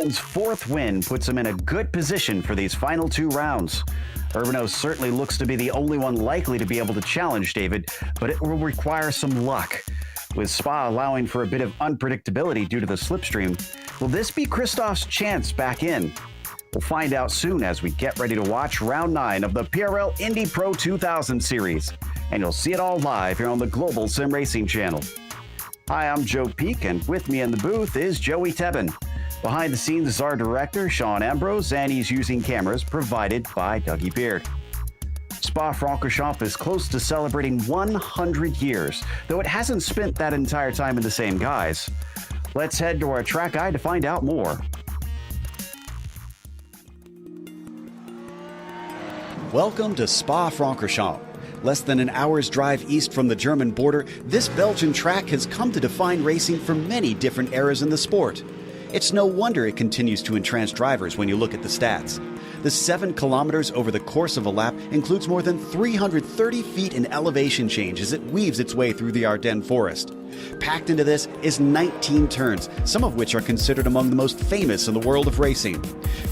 Urbano's fourth win puts him in a good position for these final two rounds. Urbano certainly looks to be the only one likely to be able to challenge David, but it will require some luck. With Spa allowing for a bit of unpredictability due to the slipstream, will this be Christoph's chance back in? We'll find out soon as we get ready to watch round 9 of the PRL Indy Pro 2000 series, and you'll see it all live here on the Global Sim Racing channel. Hi, I'm Joe Peak, and with me in the booth is Joey Tebben. Behind the scenes is our director, Sean Ambrose, and he's using cameras provided by Dougie Beard. Spa-Francorchamps is close to celebrating 100 years, though it hasn't spent that entire time in the same guise. Let's head to our track guide to find out more. Welcome to Spa-Francorchamps. Less than an hour's drive east from the German border, this Belgian track has come to define racing for many different eras in the sport. It's no wonder it continues to entrance drivers when you look at the stats. The 7 kilometers over the course of a lap includes more than 330 feet in elevation change as it weaves its way through the Ardennes forest. Packed into this is 19 turns, some of which are considered among the most famous in the world of racing.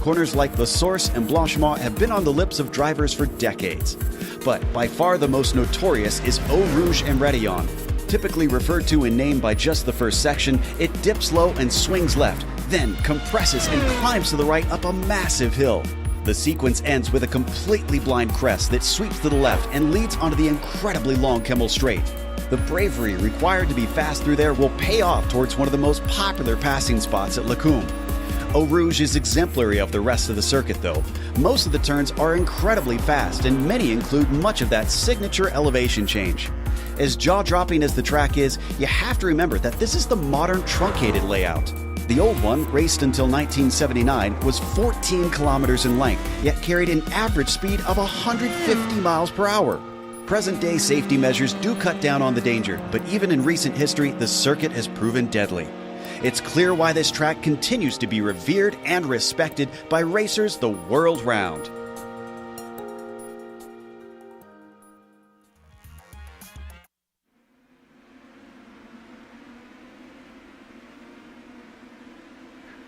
Corners like La Source and Blanchemont have been on the lips of drivers for decades. But by far the most notorious is Eau Rouge and Rétillon. Typically referred to in name by just the first section, it dips low and swings left, then compresses and climbs to the right up a massive hill. The sequence ends with a completely blind crest that sweeps to the left and leads onto the incredibly long Kemmel Straight. The bravery required to be fast through there will pay off towards one of the most popular passing spots at Lacombe. Eau Rouge is exemplary of the rest of the circuit though. Most of the turns are incredibly fast and many include much of that signature elevation change. As jaw-dropping as the track is, you have to remember that this is the modern truncated layout. The old one, raced until 1979, was 14 kilometers in length, yet carried an average speed of 150 miles per hour. Present-day safety measures do cut down on the danger, but even in recent history, the circuit has proven deadly. It's clear why this track continues to be revered and respected by racers the world round.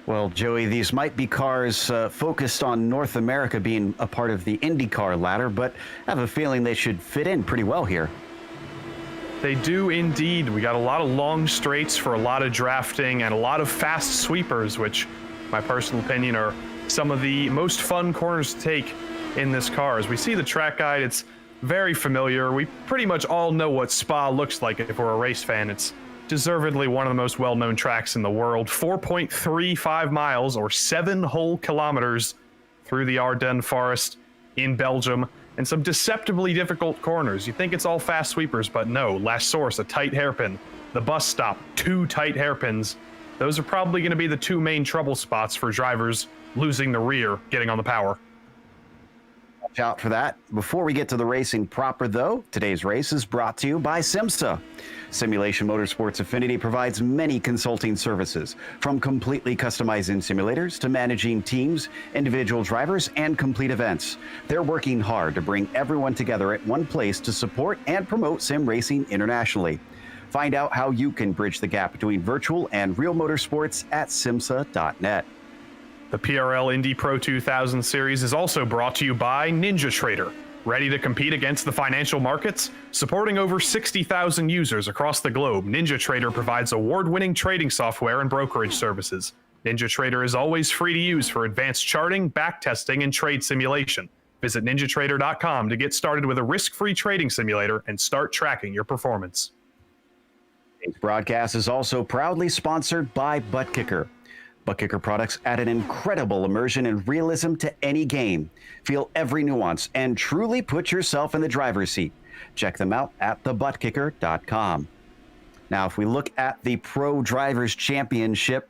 Well, Joey, these might be cars focused on North America being a part of the IndyCar ladder, but I have a feeling they should fit in pretty well here. They do indeed. We got a lot of long straights for a lot of drafting and a lot of fast sweepers, which, my personal opinion, are some of the most fun corners to take in this car. As we see the track guide, it's very familiar. We pretty much all know what Spa looks like if we're a race fan. It's deservedly one of the most well-known tracks in the world. 4.35 miles or 7 whole kilometers through the Ardennes forest in Belgium, and some deceptively difficult corners. You think it's all fast sweepers, but no. Last Source, a tight hairpin. The bus stop, 2 tight hairpins. Those are probably going to be the 2 main trouble spots for drivers losing the rear, getting on the power. Watch out for that. Before we get to the racing proper, though, today's race is brought to you by SimMSA. Simulation Motorsports Affinity provides many consulting services, from completely customizing simulators to managing teams, individual drivers, and complete events. They're working hard to bring everyone together at one place to support and promote sim racing internationally. Find out how you can bridge the gap between virtual and real motorsports at SimMSA.net. The PRL Indy Pro 2000 series is also brought to you by NinjaTrader. Ready to compete against the financial markets? Supporting over 60,000 users across the globe, NinjaTrader provides award-winning trading software and brokerage services. NinjaTrader is always free to use for advanced charting, backtesting, and trade simulation. Visit NinjaTrader.com to get started with a risk-free trading simulator and start tracking your performance. Today's broadcast is also proudly sponsored by Butt Kicker. Butt Kicker products add an incredible immersion and realism to any game. Feel every nuance and truly put yourself in the driver's seat. Check them out at thebuttkicker.com. Now, if we look at the Pro Drivers Championship,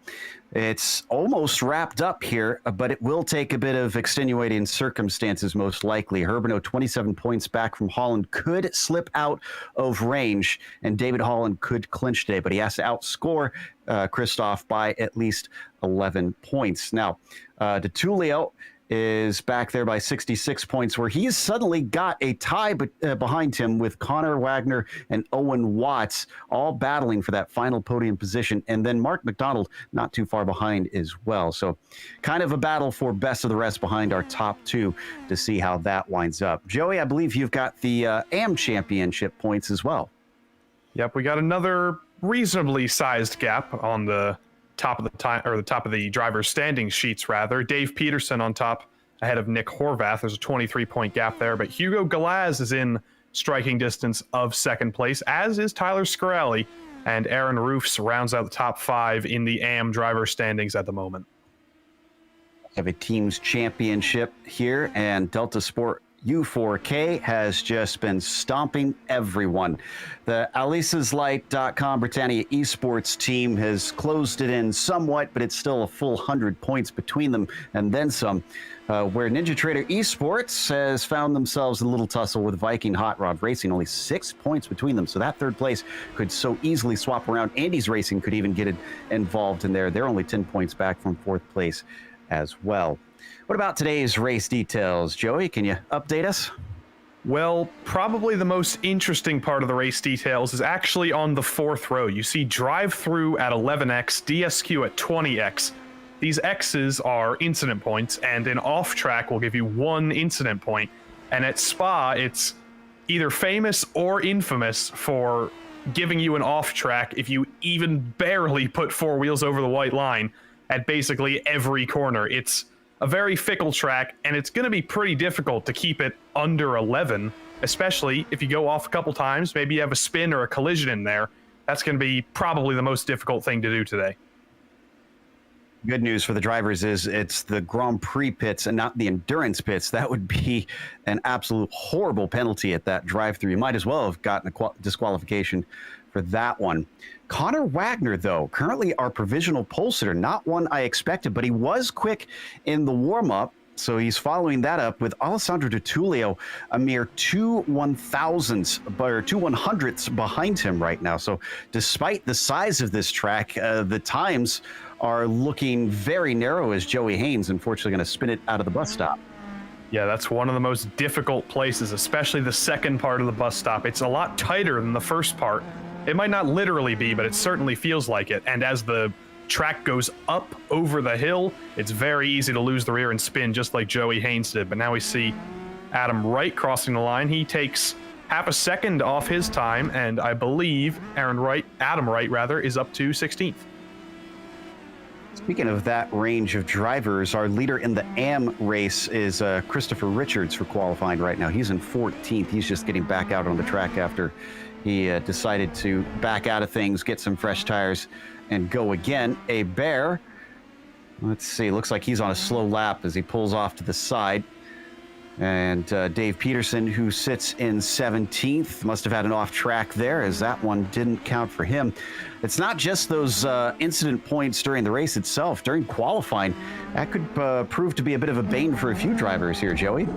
it's almost wrapped up here, but it will take a bit of extenuating circumstances, most likely. Urbano, 27 points back from Holland, could slip out of range, and David Holland could clinch today, but he has to outscore Christoph by at least 11 points. Now, DeTulio is back there by 66 points, where he's suddenly got a tie behind him with Connor Wagner and Owen Watts, all battling for that final podium position. And then Mark McDonald not too far behind as well. So kind of a battle for best of the rest behind our top two to see how that winds up. Joey, I believe you've got the AM Championship points as well. Yep, we got another reasonably sized gap on the top of the driver's standing sheets, rather. Dave Peterson on top ahead of Nick Horvath. There's a 23-point gap there, but Hugo Galaz is in striking distance of second place, as is Tyler Scarelli, and Aaron Roofs rounds out the top 5 in the AM driver standings at the moment. We have a team's championship here, and Delta Sport U4K has just been stomping everyone. The AlicesLight.com Britannia Esports team has closed it in somewhat, but it's still a full 100 points between them and then some. Where NinjaTrader Esports has found themselves in a little tussle with Viking Hot Rod Racing, only 6 points between them. So that third place could so easily swap around. Andy's Racing could even get involved in there. They're only 10 points back from fourth place as well. What about today's race details? Joey, can you update us? Well, probably the most interesting part of the race details is actually on the fourth row. You see drive-through at 11x, DSQ at 20x. These X's are incident points, and an off-track will give you 1 incident point. And at Spa, it's either famous or infamous for giving you an off-track if you even barely put 4 wheels over the white line at basically every corner. It's a very fickle track, and it's going to be pretty difficult to keep it under 11, especially if you go off a couple times. Maybe you have a spin or a collision in there. That's going to be probably the most difficult thing to do today. Good news for the drivers is it's the Grand Prix pits and not the endurance pits. That would be an absolute horrible penalty at that drive-through. You might as well have gotten a disqualification for that one. Connor Wagner, though, currently our provisional pole sitter, not one I expected, but he was quick in the warm-up. So he's following that up with Alessandro Di Tullio, a mere 2 100ths behind him right now. So despite the size of this track, the times are looking very narrow as Joey Haynes, unfortunately, going to spin it out of the bus stop. Yeah, that's one of the most difficult places, especially the second part of the bus stop. It's a lot tighter than the first part. It might not literally be, but it certainly feels like it. And as the track goes up over the hill, it's very easy to lose the rear and spin, just like Joey Haynes did. But now we see Adam Wright crossing the line. He takes half a second off his time, and I believe Adam Wright, is up to 16th. Speaking of that range of drivers, our leader in the AM race is Christopher Richards for qualifying right now. He's in 14th. He's just getting back out on the track after he decided to back out of things, get some fresh tires, and go again. A Bear, let's see, looks like he's on a slow lap as he pulls off to the side. And Dave Peterson, who sits in 17th, must have had an off track there, as that one didn't count for him. It's not just those incident points during the race itself. During qualifying, that could prove to be a bit of a bane for a few drivers here, Joey.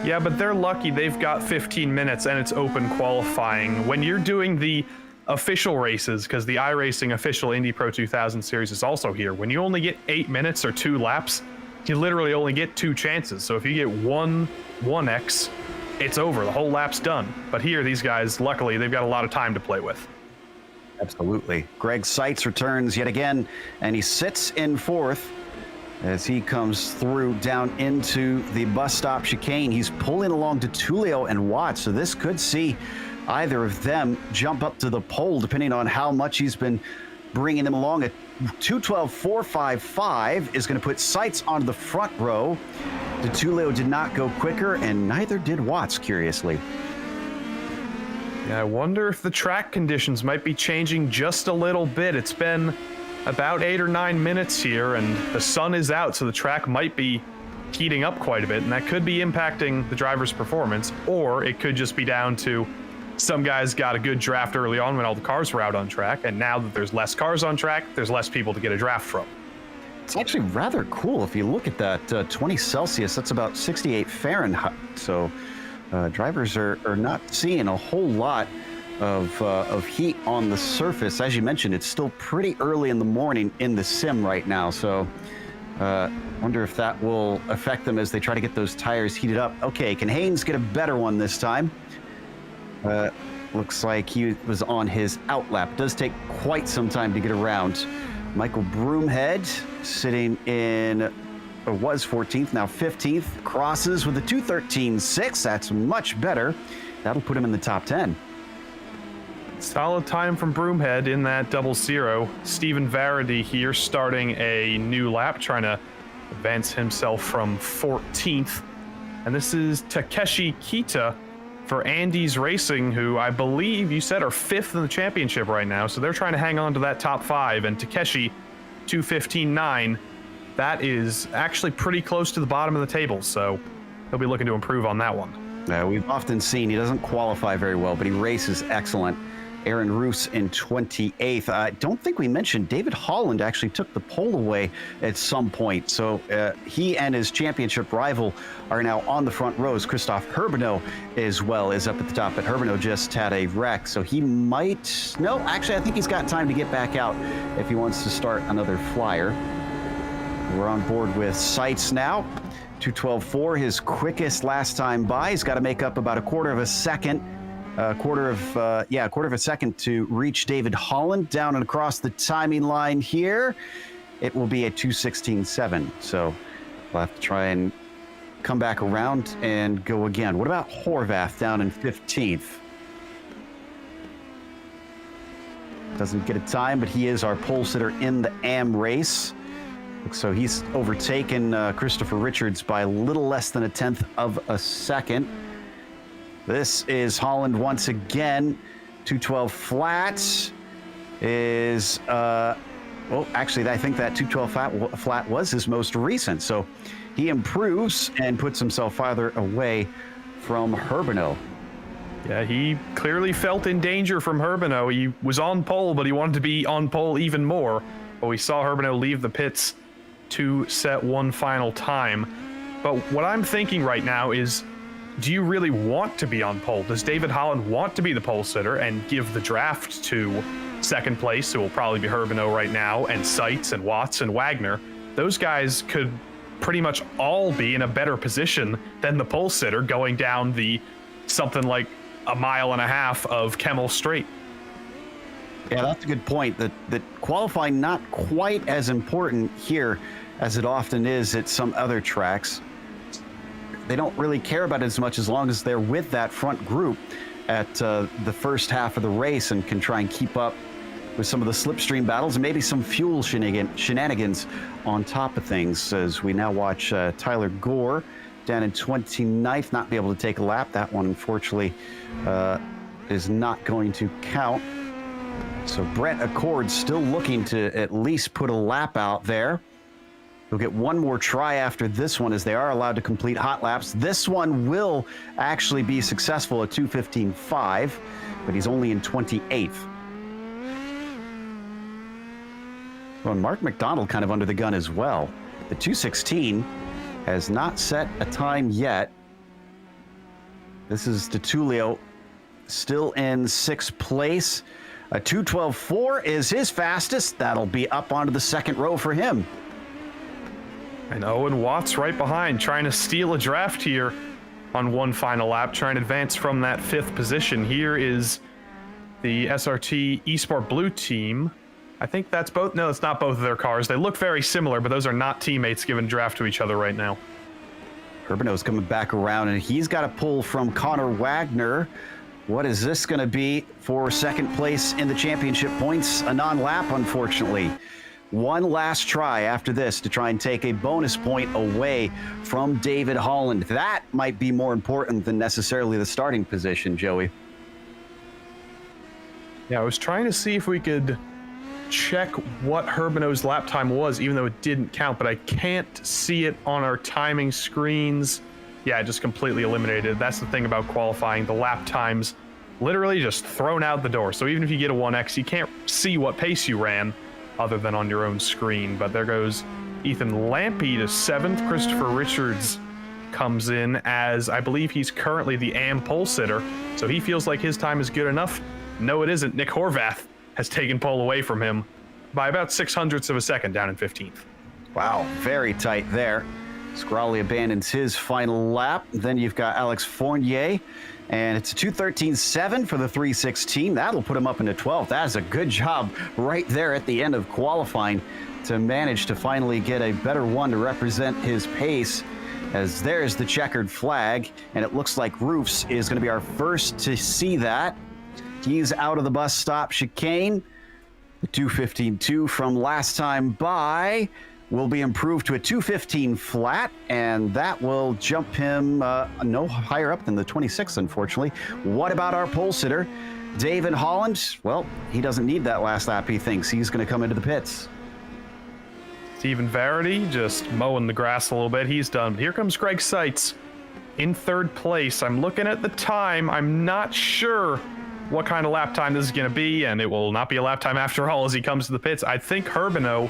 Yeah, but they're lucky they've got 15 minutes and it's open qualifying. When you're doing the official races, because the iRacing official Indy Pro 2000 series is also here, when you only get 8 minutes or 2 laps, you literally only get 2 chances. So if you get 1X, it's over. The whole lap's done. But here, these guys, luckily, they've got a lot of time to play with. Absolutely. Greg Seitz returns yet again, and he sits in 4th as he comes through down into the bus stop chicane. He's pulling along to Tullio and Watts, so this could see either of them jump up to the pole, depending on how much he's been bringing them along. A 2:12.455 is going to put Seitz onto the front row. DeTulio did not go quicker, and neither did Watts, curiously. Yeah, I wonder if the track conditions might be changing just a little bit. It's been about 8 or 9 minutes here, and the sun is out, so the track might be heating up quite a bit, and that could be impacting the driver's performance, or it could just be down to some guys got a good draft early on when all the cars were out on track, and now that there's less cars on track, there's less people to get a draft from. It's actually rather cool if you look at that 20 Celsius, that's about 68 Fahrenheit. So drivers are not seeing a whole lot of heat on the surface. As you mentioned, it's still pretty early in the morning in the sim right now. So Wonder if that will affect them as they try to get those tires heated up. Okay, can Haynes get a better one this time? Looks like he was on his outlap. It does take quite some time to get around. Michael Broomhead sitting in, or was 14th, now 15th. Crosses with a 2:13.6. That's much better. That'll put him in the top 10. Solid time from Broomhead in that 00. Stephen Varady here starting a new lap, trying to advance himself from 14th. And this is Takeshi Kita for Andy's Racing, who I believe you said are 5th in the championship right now. So they're trying to hang on to that top 5. And Takeshi, 2:15.9. That is actually pretty close to the bottom of the table. So he'll be looking to improve on that one. We've often seen he doesn't qualify very well, but he races excellent. Aaron Roos in 28th. I don't think we mentioned David Holland actually took the pole away at some point. So he and his championship rival are now on the front rows. Christoph Herbino as well is up at the top, but Herbino just had a wreck. So he might, no, actually I think he's got time to get back out if he wants to start another flyer. We're on board with Seitz now. 2:12.4, his quickest last time by. He's got to make up about a quarter of a second to reach David Holland. Down and across the timing line here, it will be a 2:16.7. So we'll have to try and come back around and go again. What about Horvath down in 15th? Doesn't get a time, but he is our pole sitter in the AM race. So he's overtaken Christopher Richards by a little less than a 1/10 of a second. This is Holland once again. 2:12 flat is, well, actually, I think that 2:12 flat was his most recent. So he improves and puts himself farther away from Herbino. Yeah, he clearly felt in danger from Herbino. He was on pole, but he wanted to be on pole even more. But we saw Herbino leave the pits to set one final time. But what I'm thinking right now is, do you really want to be on pole? Does David Holland want to be the pole sitter and give the draft to second place, who will probably be Herbino right now, and Seitz and Watts and Wagner? Those guys could pretty much all be in a better position than the pole sitter going down the something like a mile and a half of Kemmel Straight. Yeah, that's a good point. That qualifying not quite as important here as it often is at some other tracks. They don't really care about it as much as long as they're with that front group at the first half of the race and can try and keep up with some of the slipstream battles and maybe some fuel shenanigans on top of things, as we now watch Tyler Gore down in 29th not be able to take a lap. That one, unfortunately, is not going to count. So Brett Accord still looking to at least put a lap out there. He'll get one more try after this one, as they are allowed to complete hot laps. This one will actually be successful at 2:15.5, but he's only in 28th. Well, Mark McDonald kind of under the gun as well. The 2:16 has not set a time yet. This is DeTulio still in 6th place. A 2:12.4 is his fastest. That'll be up onto the second row for him. And Owen Watts right behind, trying to steal a draft here on one final lap, trying to advance from that 5th position. Here is the SRT Esport Blue team. I think that's both. No, it's not both of their cars. They look very similar, but those are not teammates giving draft to each other right now. Herbino's coming back around, and he's got a pull from Connor Wagner. What is this going to be for second place in the championship points? A non-lap, unfortunately. One last try after this to try and take a bonus point away from David Holland. That might be more important than necessarily the starting position, Joey. Yeah, I was trying to see if we could check what Herbino's lap time was, even though it didn't count, but I can't see it on our timing screens. Yeah, just completely eliminated. That's the thing about qualifying. The lap times literally just thrown out the door. So even if you get a 1X, you can't see what pace you ran other than on your own screen. But there goes Ethan Lampy to 7th. Christopher Richards comes in as, I believe he's currently the AM pole sitter. So he feels like his time is good enough. No, it isn't. Nick Horvath has taken pole away from him by about 0.06 of a second down in 15th. Wow, very tight there. Scrawley abandons his final lap. Then you've got Alex Fournier, and it's a 2:13.7 for the 316. That'll put him up into 12th. That is a good job right there at the end of qualifying to manage to finally get a better one to represent his pace, as there's the checkered flag, and it looks like Roofs is going to be our first to see that. He's out of the bus stop chicane. The 2:15.2 from last time by will be improved to a 2:15 flat, and that will jump him no higher up than the 26th, unfortunately. What about our pole sitter, David Holland? Well, he doesn't need that last lap. He thinks he's going to come into the pits. Stephen Verity just mowing the grass a little bit. He's done. Here comes Greg Seitz in third place. I'm looking at the time. I'm not sure what kind of lap time this is going to be, and it will not be a lap time after all as he comes to the pits. I think Herbino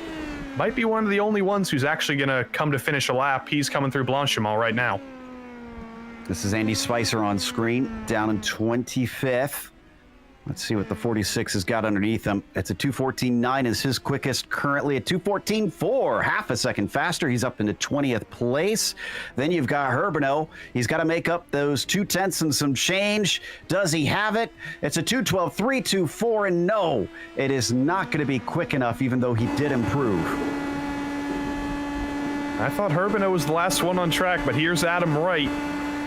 might be one of the only ones who's actually going to come to finish a lap. He's coming through Blanchimont right now. This is Andy Spicer on screen, down in 25th. Let's see what the 46 has got underneath him. It's a 2:14.9 is his quickest, currently at 2:14.4, half a second faster. He's up into 20th place. Then you've got Herbino. He's got to make up those 2/10 and some change. Does he have it? It's a 2:12.324, and no, it is not going to be quick enough, even though he did improve. I thought Herbino was the last one on track, but here's Adam Wright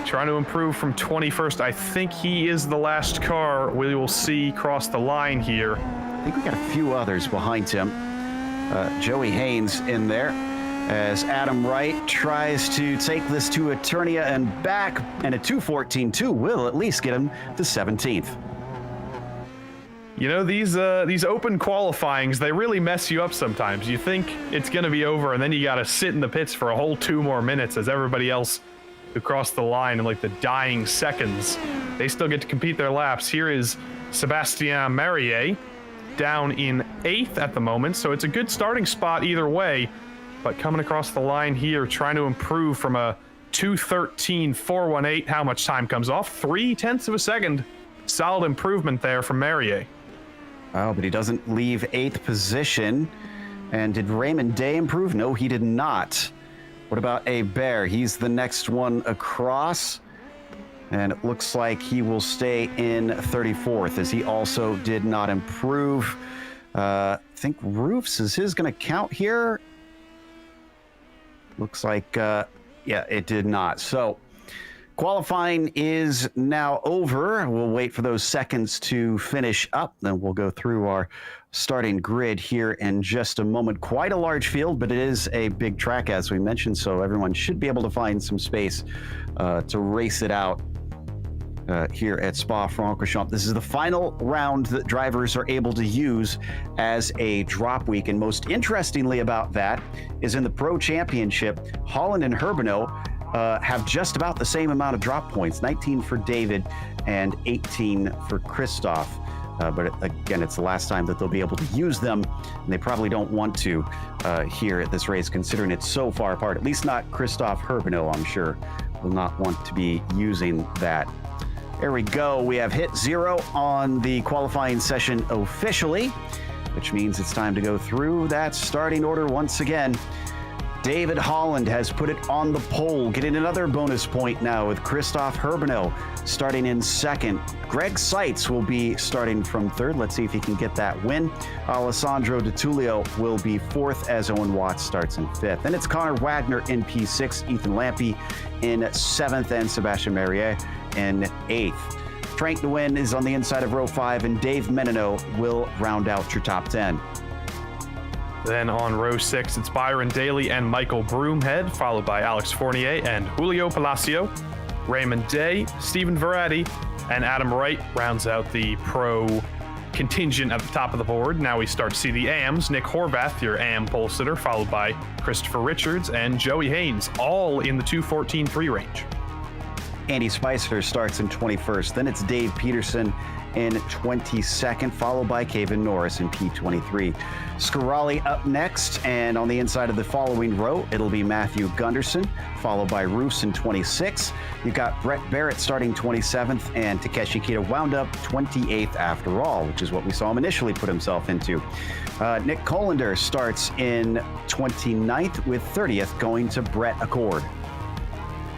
trying to improve from 21st. I think he is the last car we will see cross the line here. I think we got a few others behind him. Joey Haynes in there as Adam Wright tries to take this to Eternia and back, and a 2:14.2 will at least get him to 17th. You know, these open qualifyings, they really mess you up sometimes. You think it's going to be over, and then you got to sit in the pits for a whole 2 more minutes as everybody else who crossed the line in like the dying seconds, they still get to compete their laps. Here is Sebastien Marrier down in 8th at the moment, so it's a good starting spot either way, but coming across the line here, trying to improve from a 2:13.418. How much time comes off? 0.3 of a second. Solid improvement there from Marrier. Oh, but he doesn't leave 8th position. And did Raymond Day improve? No, he did not. What about Bear? He's the next one across, and it looks like he will stay in 34th, as he also did not improve. I think Roofs, is his going to count here? Looks like, yeah, it did not. So qualifying is now over. We'll wait for those seconds to finish up, then we'll go through our starting grid here in just a moment. Quite a large field, but it is a big track, as we mentioned, so everyone should be able to find some space to race it out here at Spa-Francorchamps. This is the final round that drivers are able to use as a drop week, and most interestingly about that is in the Pro Championship, Holland and Herbino have just about the same amount of drop points, 19 for David and 18 for Christoph. But again, it's the last time that they'll be able to use them, and they probably don't want to here at this race, considering it's so far apart. At least not Christoph Herbino, I'm sure, will not want to be using that. There we go. We have hit 0 on the qualifying session officially, which means it's time to go through that starting order once again. David Holland has put it on the pole, getting another bonus point now with Christoph Herbino starting in 2nd. Greg Seitz will be starting from 3rd. Let's see if he can get that win. Alessandro Di Tullio will be 4th as Owen Watts starts in 5th. Then it's Connor Wagner in P6, Ethan Lampy in 7th, and Sebastian Marrier in 8th. Frank Nguyen is on the inside of row 5, and Dave Menino will round out your top 10. Then on row 6, it's Byron Daly and Michael Broomhead, followed by Alex Fournier and Julio Palacio. Raymond Day, Stephen Verratti, and Adam Wright rounds out the pro contingent at the top of the board. Now we start to see the AMs. Nick Horvath, your AM pole sitter, followed by Christopher Richards and Joey Haynes, all in the 2:14.3 range. Andy Spicer starts in 21st. Then it's Dave Peterson in 22nd, followed by Kevin Norris in P23. Scarali up next, and on the inside of the following row, it'll be Matthew Gunderson, followed by Roos in 26. You've got Brett Barrett starting 27th, and Takeshi Kita wound up 28th after all, which is what we saw him initially put himself into. Nick Colander starts in 29th, with 30th going to Brett Accord.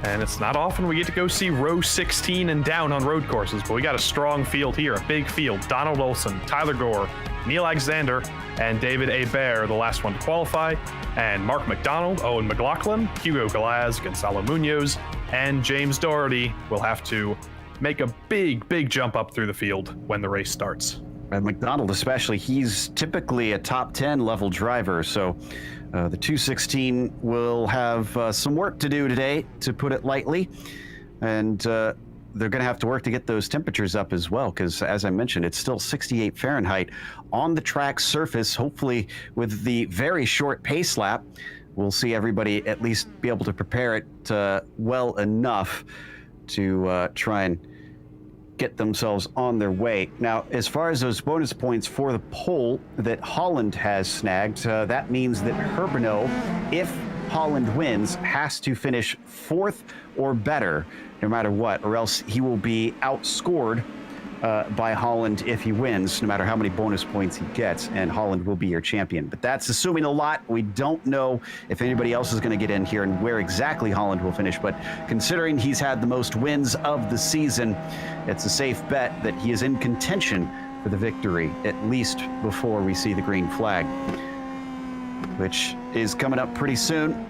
And it's not often we get to go see row 16 and down on road courses, but we got a strong field here, a big field. Donald Olson, Tyler Gore, Neil Alexander, and David A. Bear, the last one to qualify, and Mark McDonald, Owen McLaughlin, Hugo Galaz, Gonzalo Munoz, and James Doherty will have to make a big jump up through the field when the race starts. And McDonald especially, he's typically a top 10 level driver, so the 216 will have some work to do today, to put it lightly, and they're going to have to work to get those temperatures up as well, because as I mentioned, it's still 68 Fahrenheit on the track surface. Hopefully with the very short pace lap, we'll see everybody at least be able to prepare it well enough to try and get themselves on their way. Now, as far as those bonus points for the pole that Holland has snagged, that means that Herbino, if Holland wins, has to finish 4th or better, no matter what, or else he will be outscored by Holland if he wins, no matter how many bonus points he gets, and Holland will be your champion. But that's assuming a lot. We don't know if anybody else is going to get in here and where exactly Holland will finish, but considering he's had the most wins of the season, it's a safe bet that he is in contention for the victory, at least before we see the green flag, which is coming up pretty soon.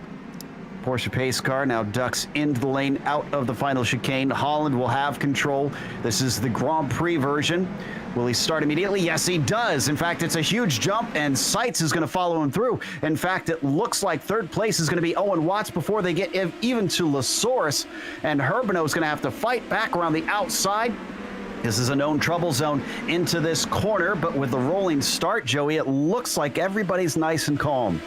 Porsche pace car now ducks into the lane out of the final chicane. Holland will have control. This is the Grand Prix version. Will he start immediately? Yes, he does. In fact, it's a huge jump, and Seitz is going to follow him through. In fact, it looks like third place is going to be Owen Watts before they get even to La Source, and Herbino is going to have to fight back around the outside. This is a known trouble zone into this corner, but with the rolling start, Joey, it looks like everybody's nice and calm.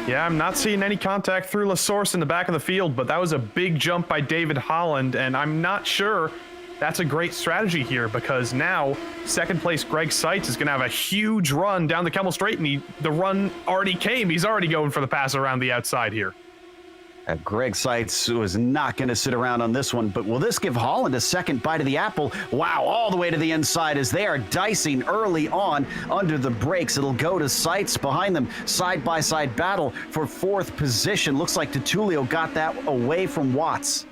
Yeah, I'm not seeing any contact through La Source in the back of the field, but that was a big jump by David Holland, and I'm not sure that's a great strategy here, because now second place Greg Seitz is going to have a huge run down the Kemmel Straight, and the run already came. He's already going for the pass around the outside here. Greg Seitz was not going to sit around on this one, but will this give Holland a second bite of the apple? Wow, all the way to the inside as they are dicing early on under the brakes. It'll go to Seitz behind them. Side-by-side battle for 4th position. Looks like Tutulio got that away from Watts.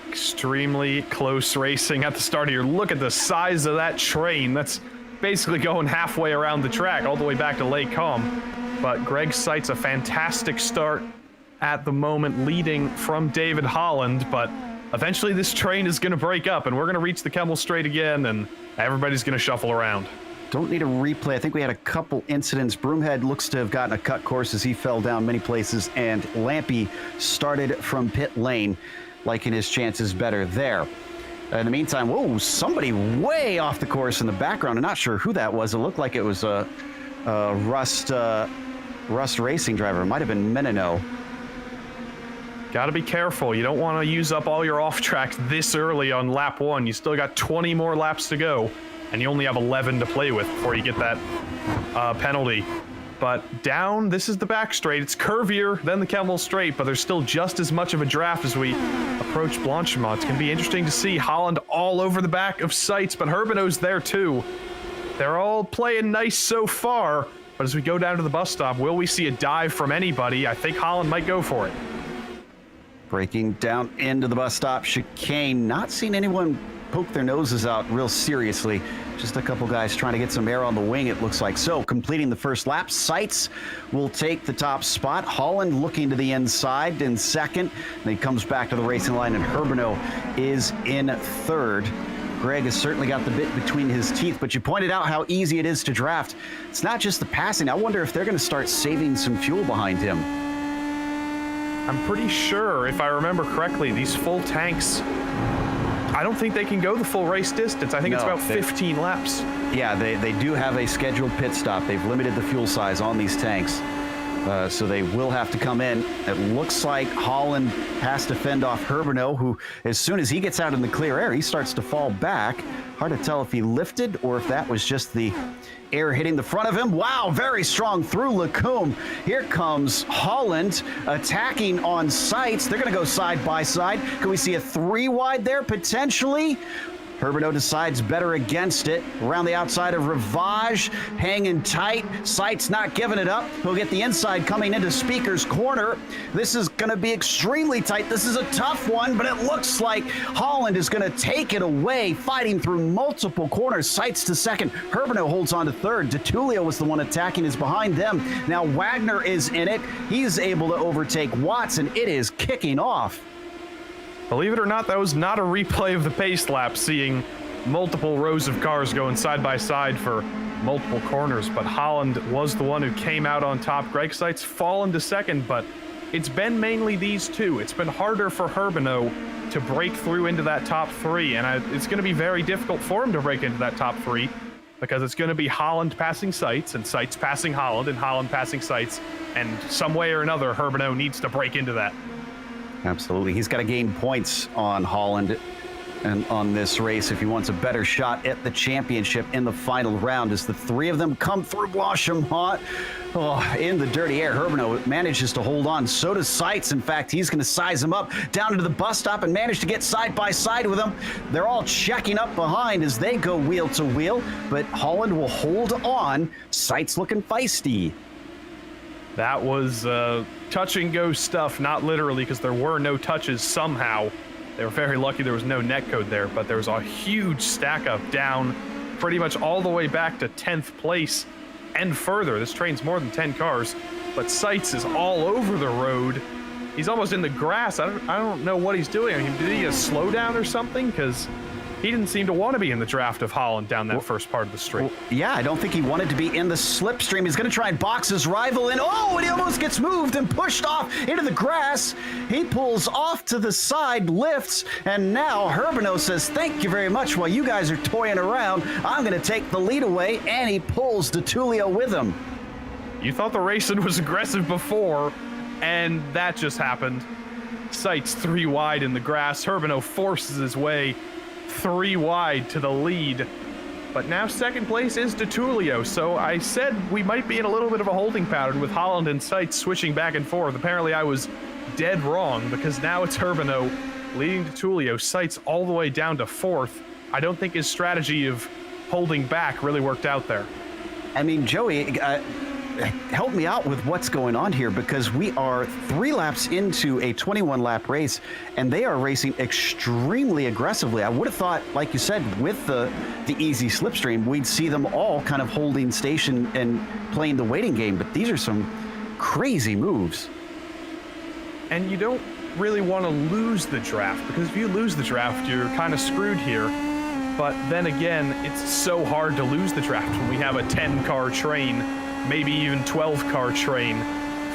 Extremely close racing at the start here. Look at the size of that train. That's basically going halfway around the track, all the way back to Lake Com. But Greg Seitz, a fantastic start at the moment, leading from David Holland, but eventually this train is going to break up, and we're going to reach the Kemmel Straight again, and everybody's going to shuffle around. Don't need a replay. I think we had a couple incidents. Broomhead looks to have gotten a cut course as he fell down many places, and Lampy started from pit lane, liking his chances better there. In the meantime, whoa, somebody way off the course in the background. I'm not sure who that was. It looked like it was a Rust Racing driver. It might have been Menino. Got to be careful. You don't want to use up all your off tracks this early on lap 1. You still got 20 more laps to go, and you only have 11 to play with before you get that penalty. But down, this is the back straight. It's curvier than the Kemmel Straight, but there's still just as much of a draft as we approach Blanchimont. It's going to be interesting to see Holland all over the back of Seitz, but Herbino's there too. They're all playing nice so far, but as we go down to the bus stop, will we see a dive from anybody? I think Holland might go for it. Breaking down into the bus stop chicane. Not seeing anyone poke their noses out real seriously. Just a couple guys trying to get some air on the wing, it looks like. So, completing the first lap, Seitz will take the top spot. Holland looking to the inside in second. And he comes back to the racing line, and Herbino is in third. Greg has certainly got the bit between his teeth, but you pointed out how easy it is to draft. It's not just the passing. I wonder if they're going to start saving some fuel behind him. I'm pretty sure, if I remember correctly, these full tanks, I don't think they can go the full race distance. I think it's about 15 laps. Yeah, they do have a scheduled pit stop. They've limited the fuel size on these tanks. So they will have to come in. It looks like Holland has to fend off Herbino, who, as soon as he gets out in the clear air, he starts to fall back. Hard to tell if he lifted or if that was just the air hitting the front of him. Wow, very strong through Lacombe. Here comes Holland attacking on sights. They're going to go side by side. Can we see a 3 wide there potentially? Herbino decides better against it. Around the outside of Rivage, hanging tight. Sights not giving it up. He'll get the inside coming into Speaker's corner. This is going to be extremely tight. This is a tough one, but it looks like Holland is going to take it away, fighting through multiple corners. Sights to second. Herbino holds on to third. DeTulio was the one attacking, is behind them. Now Wagner is in it. He's able to overtake Watts, and it is kicking off. Believe it or not, that was not a replay of the pace lap, seeing multiple rows of cars going side by side for multiple corners, but Holland was the one who came out on top. Greg Seitz fallen to second, but it's been mainly these two. It's been harder for Herbino to break through into that top 3, and it's going to be very difficult for him to break into that top 3 because it's going to be Holland passing Seitz and Seitz passing Holland and Holland passing Seitz, and some way or another, Herbino needs to break into that. Absolutely. He's got to gain points on Holland and on this race if he wants a better shot at the championship in the final round, as the 3 of them come through Blanchimont. In the dirty air. Herbino manages to hold on. So does Seitz. In fact, he's going to size him up down into the bus stop and manage to get side by side with him. They're all checking up behind as they go wheel to wheel, but Holland will hold on. Seitz looking feisty. That was touch and go stuff, not literally, because there were no touches somehow. They were very lucky there was no netcode there, but there was a huge stack up down pretty much all the way back to 10th place and further. This train's more than 10 cars, but Seitz is all over the road. He's almost in the grass. I don't know what he's doing. I mean, did he get a slowdown or something? Because he didn't seem to want to be in the draft of Holland down that first part of the straight. Yeah, I don't think he wanted to be in the slipstream. He's going to try and box his rival in. Oh, and he almost gets moved and pushed off into the grass. He pulls off to the side, lifts, and now Herbino says, thank you very much. While you guys are toying around, I'm going to take the lead away, and he pulls DeTulio with him. You thought the racing was aggressive before, and that just happened. Seitz 3 wide in the grass. Herbino forces his way 3 wide to the lead, but now second place is DeTulio. So I said we might be in a little bit of a holding pattern with Holland and Seitz switching back and forth. Apparently I was dead wrong, because now it's Herbino leading DeTulio. Seitz all the way down to 4th. I don't think his strategy of holding back really worked out there. I mean, Joey, help me out with what's going on here, because we are 3 laps into a 21-lap race, and they are racing extremely aggressively. I would have thought, like you said, with the easy slipstream, we'd see them all kind of holding station and playing the waiting game, but these are some crazy moves. And you don't really want to lose the draft, because if you lose the draft, you're kind of screwed here. But then again, it's so hard to lose the draft when we have a 10-car train, maybe even 12-car train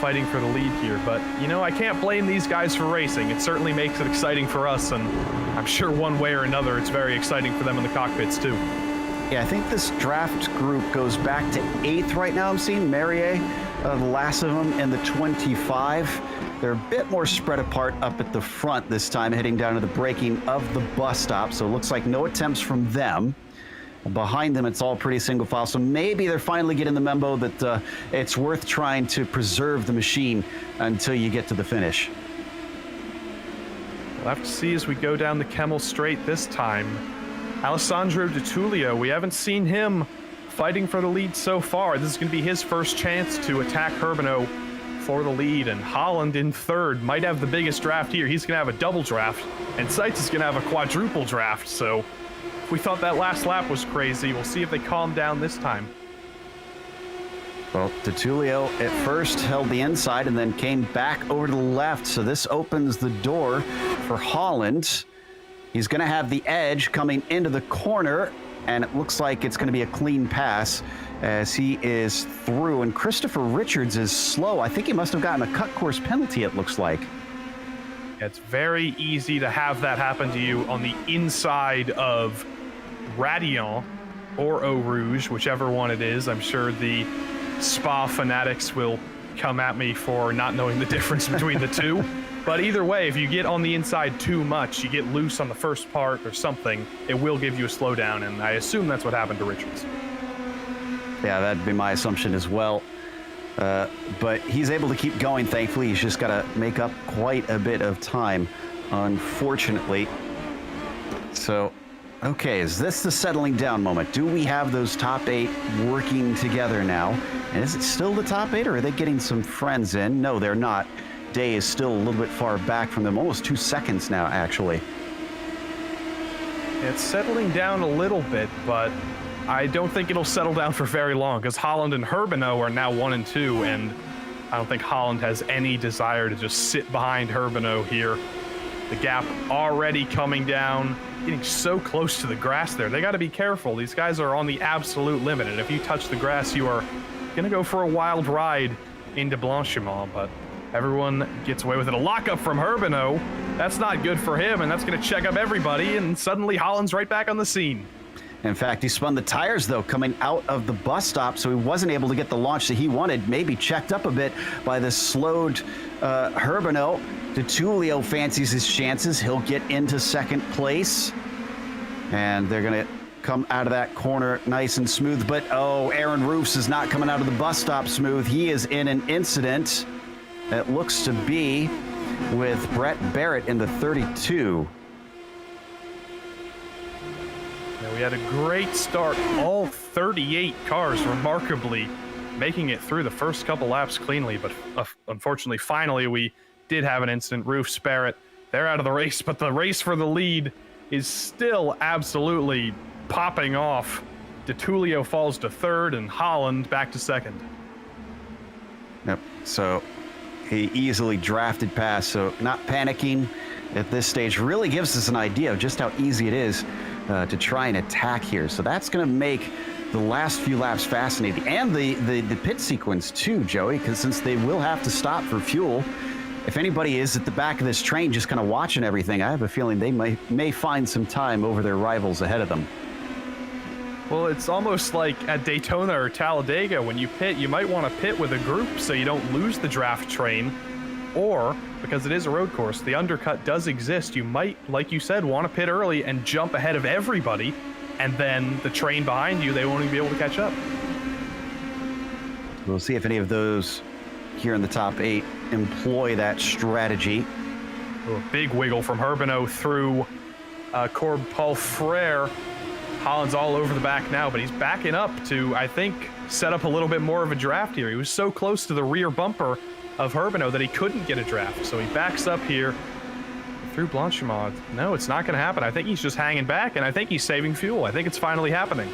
fighting for the lead here. But, you know, I can't blame these guys for racing. It certainly makes it exciting for us, and I'm sure one way or another it's very exciting for them in the cockpits too. Yeah, I think this draft group goes back to 8th right now. I'm seeing Merrier, the last of them, in the 25. They're a bit more spread apart up at the front this time, heading down to the braking of the bus stop. So it looks like no attempts from them. Behind them, it's all pretty single file. So maybe they're finally getting the memo that it's worth trying to preserve the machine until you get to the finish. We'll have to see as we go down the Kemmel Straight this time. Alessandro DeTulio, we haven't seen him fighting for the lead so far. This is going to be his first chance to attack Herbino for the lead, and Holland in 3rd might have the biggest draft here. He's going to have a double draft, and Seitz is going to have a quadruple draft. So we thought that last lap was crazy. We'll see if they calm down this time. Well, DeTulio at first held the inside and then came back over to the left. So this opens the door for Holland. He's going to have the edge coming into the corner, and it looks like it's going to be a clean pass as he is through. And Christopher Richards is slow. I think he must have gotten a cut course penalty, it looks like. It's very easy to have that happen to you on the inside of Radillon or Eau Rouge, whichever one it is. I'm sure the Spa fanatics will come at me for not knowing the difference between the two. But either way, if you get on the inside too much, you get loose on the first part or something, it will give you a slowdown, and I assume that's what happened to Richards. Yeah, that'd be my assumption as well. But he's able to keep going, thankfully. He's just got to make up quite a bit of time, unfortunately. So, okay, is this the settling down moment? Do we have those top 8 working together now? And is it still the top 8, or are they getting some friends in? No, they're not. Day is still a little bit far back from them, almost 2 seconds now, actually. It's settling down a little bit, but I don't think it'll settle down for very long, because Holland and Herbino are now 1 and 2, and I don't think Holland has any desire to just sit behind Herbino here. The gap already coming down, getting so close to the grass there. They got to be careful. These guys are on the absolute limit, and if you touch the grass, you are going to go for a wild ride into Blanchimont, but everyone gets away with it. A lockup from Herbino. That's not good for him, and that's going to check up everybody, and suddenly Holland's right back on the scene. In fact, he spun the tires, though, coming out of the bus stop, so he wasn't able to get the launch that he wanted. Maybe checked up a bit by the slowed Herbino. DeTulio fancies his chances. He'll get into second place. And they're going to come out of that corner nice and smooth. But, oh, Aaron Roofs is not coming out of the bus stop smooth. He is in an incident that looks to be with Brett Barrett in the 32. We had a great start. All 38 cars remarkably making it through the first couple laps cleanly, but unfortunately, finally, we did have an incident. Roofs, Barrett, they're out of the race, but the race for the lead is still absolutely popping off. DeTulio falls to third, and Holland back to second. Yep, so he easily drafted past, so not panicking at this stage really gives us an idea of just how easy it is to try and attack here. So that's going to make the last few laps fascinating, and the pit sequence too, Joey, because since they will have to stop for fuel, if anybody is at the back of this train just kind of watching everything, I have a feeling they may find some time over their rivals ahead of them. Well, it's almost like at Daytona or Talladega, when you pit, you might want to pit with a group so you don't lose the draft train, or, because it is a road course, the undercut does exist. You might, like you said, want to pit early and jump ahead of everybody, and then the train behind you, they won't even be able to catch up. We'll see if any of those here in the top 8 employ that strategy. Oh, a big wiggle from Herbino through Corb Paul Frere. Holland's all over the back now, but he's backing up to, I think, set up a little bit more of a draft here. He was so close to the rear bumper of Herbino that he couldn't get a draft. So he backs up here through Blanchimont. No, it's not going to happen. I think he's just hanging back, and I think he's saving fuel. I think it's finally happening.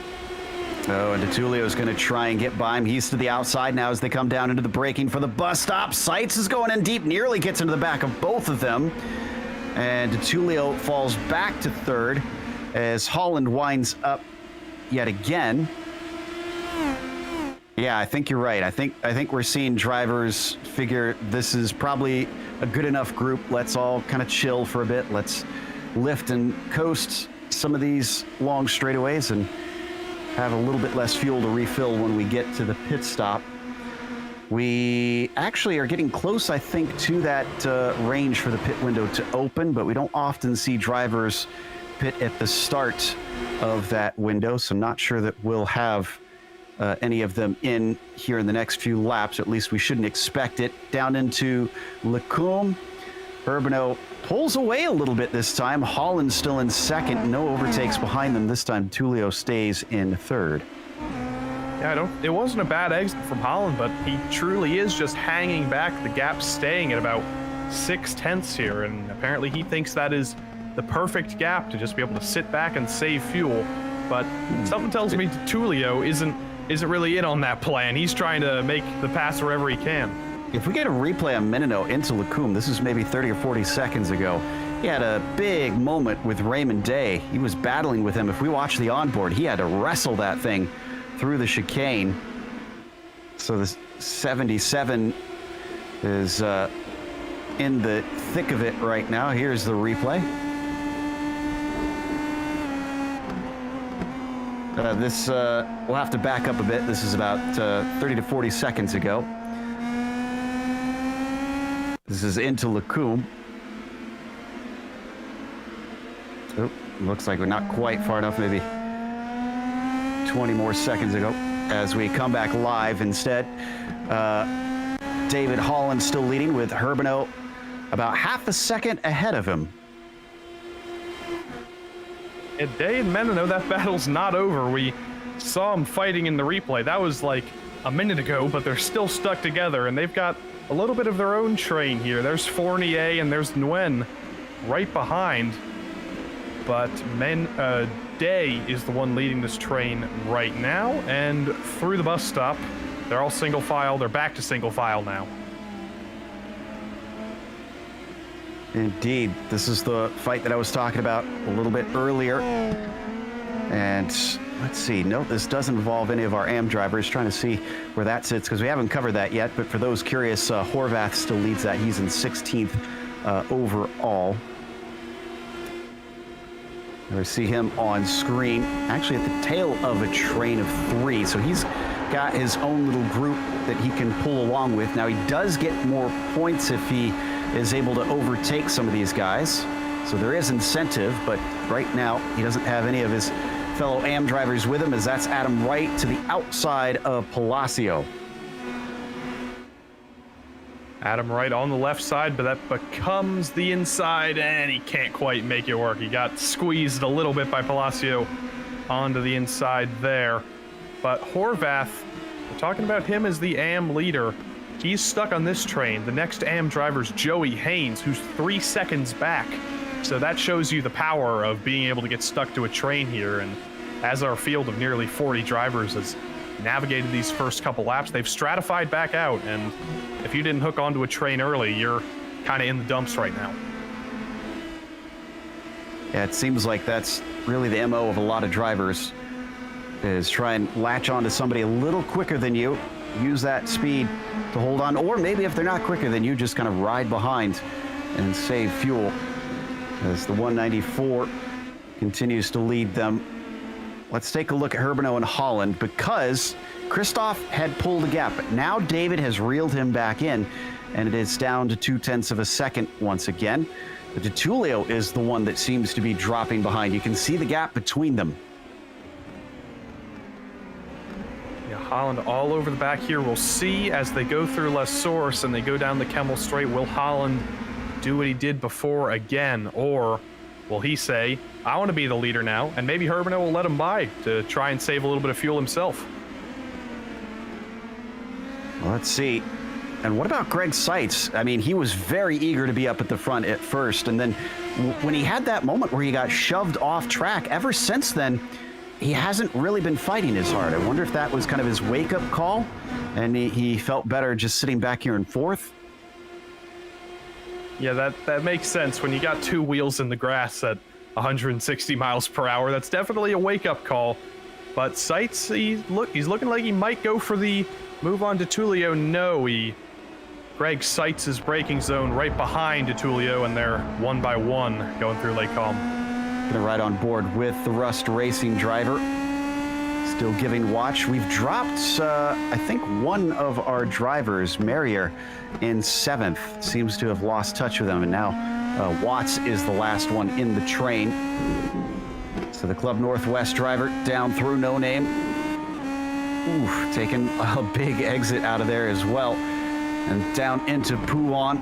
Oh, and DeTulio's going to try and get by him. He's to the outside now as they come down into the braking for the bus stop. Seitz is going in deep, nearly gets into the back of both of them. And DeTulio falls back to third as Holland winds up yet again. Yeah, I think you're right. I think we're seeing drivers figure this is probably a good enough group. Let's all kind of chill for a bit. Let's lift and coast some of these long straightaways and have a little bit less fuel to refill when we get to the pit stop. We actually are getting close, I think, to that range for the pit window to open, but we don't often see drivers pit at the start of that window, so not sure that we'll have any of them in here in the next few laps. At least we shouldn't expect it. Down into Lecombe. Herbino pulls away a little bit this time. Holland still in second. No overtakes behind them this time. Tulio stays in third. Yeah, it wasn't a bad exit from Holland, but he truly is just hanging back. The gap's staying at about 6/10 here, and apparently he thinks that is the perfect gap to just be able to sit back and save fuel. But something tells me Tulio isn't really in on that plan. He's trying to make the pass wherever he can. If we get a replay on Menino into Lecombe, this is maybe 30 or 40 seconds ago. He had a big moment with Raymond Day. He was battling with him. If we watch the onboard, he had to wrestle that thing through the chicane. So the 77 is in the thick of it right now. Here's the replay. We'll have to back up a bit. This is about 30 to 40 seconds ago. This is into Lacombe. Oh, looks like we're not quite far enough, maybe 20 more seconds ago. As we come back live instead, David Holland still leading with Herbino about half a second ahead of him. And Day and Menino, that battle's not over. We saw them fighting in the replay. That was like a minute ago, but they're still stuck together, and they've got a little bit of their own train here. There's Fournier and there's Nguyen right behind. But Day is the one leading this train right now, and through the bus stop, they're all single file. They're back to single file now. Indeed, this is the fight that I was talking about a little bit earlier. And let's see, no, this doesn't involve any of our AM drivers. Trying to see where that sits, because we haven't covered that yet. But for those curious, Horvath still leads that. He's in 16th overall. We see him on screen, actually at the tail of a train of 3. So he's got his own little group that he can pull along with. Now, he does get more points if he is able to overtake some of these guys. So there is incentive, but right now he doesn't have any of his fellow AM drivers with him, as that's Adam Wright to the outside of Palacio. Adam Wright on the left side, but that becomes the inside, and he can't quite make it work. He got squeezed a little bit by Palacio onto the inside there. But Horvath, we're talking about him as the AM leader. He's stuck on this train. The next AM driver's Joey Haynes, who's 3 seconds back. So that shows you the power of being able to get stuck to a train here. And as our field of nearly 40 drivers has navigated these first couple laps, they've stratified back out. And if you didn't hook onto a train early, you're kind of in the dumps right now. Yeah, it seems like that's really the MO of a lot of drivers, is try and latch onto somebody a little quicker than you, use that speed to hold on, or maybe if they're not quicker than you, just kind of ride behind and save fuel, as the 194 continues to lead them. Let's take a look at Herbino and Holland, because Christoph had pulled a gap, but now David has reeled him back in, and it is down to 0.2 of a second once again. But DeTulio is the one that seems to be dropping behind. You can see the gap between them. Yeah, Holland all over the back here. We'll see as they go through Les Source and they go down the Kemmel Straight, will Holland do what he did before again, or will he say, I want to be the leader now, and maybe Herbino will let him by to try and save a little bit of fuel himself? Well, let's see. And what about Greg Seitz? I mean, he was very eager to be up at the front at first, and then when he had that moment where he got shoved off track, ever since then, he hasn't really been fighting as hard. I wonder if that was kind of his wake-up call, and he felt better just sitting back here in 4th. Yeah, that makes sense. When you got 2 wheels in the grass at 160 miles per hour, that's definitely a wake-up call. But Seitz, he's looking like he might go for the move on DeTulio. No, Greg Seitz's braking zone right behind DeTulio, and they're 1 by 1 going through Lake Calm. Gonna ride on board with the Rust Racing driver. Still giving watch. We've dropped, I think, one of our drivers, Merrier, in 7th. Seems to have lost touch with them, and now Watts is the last one in the train. So the Club Northwest driver down through No Name. Ooh, taking a big exit out of there as well. And down into Pouan.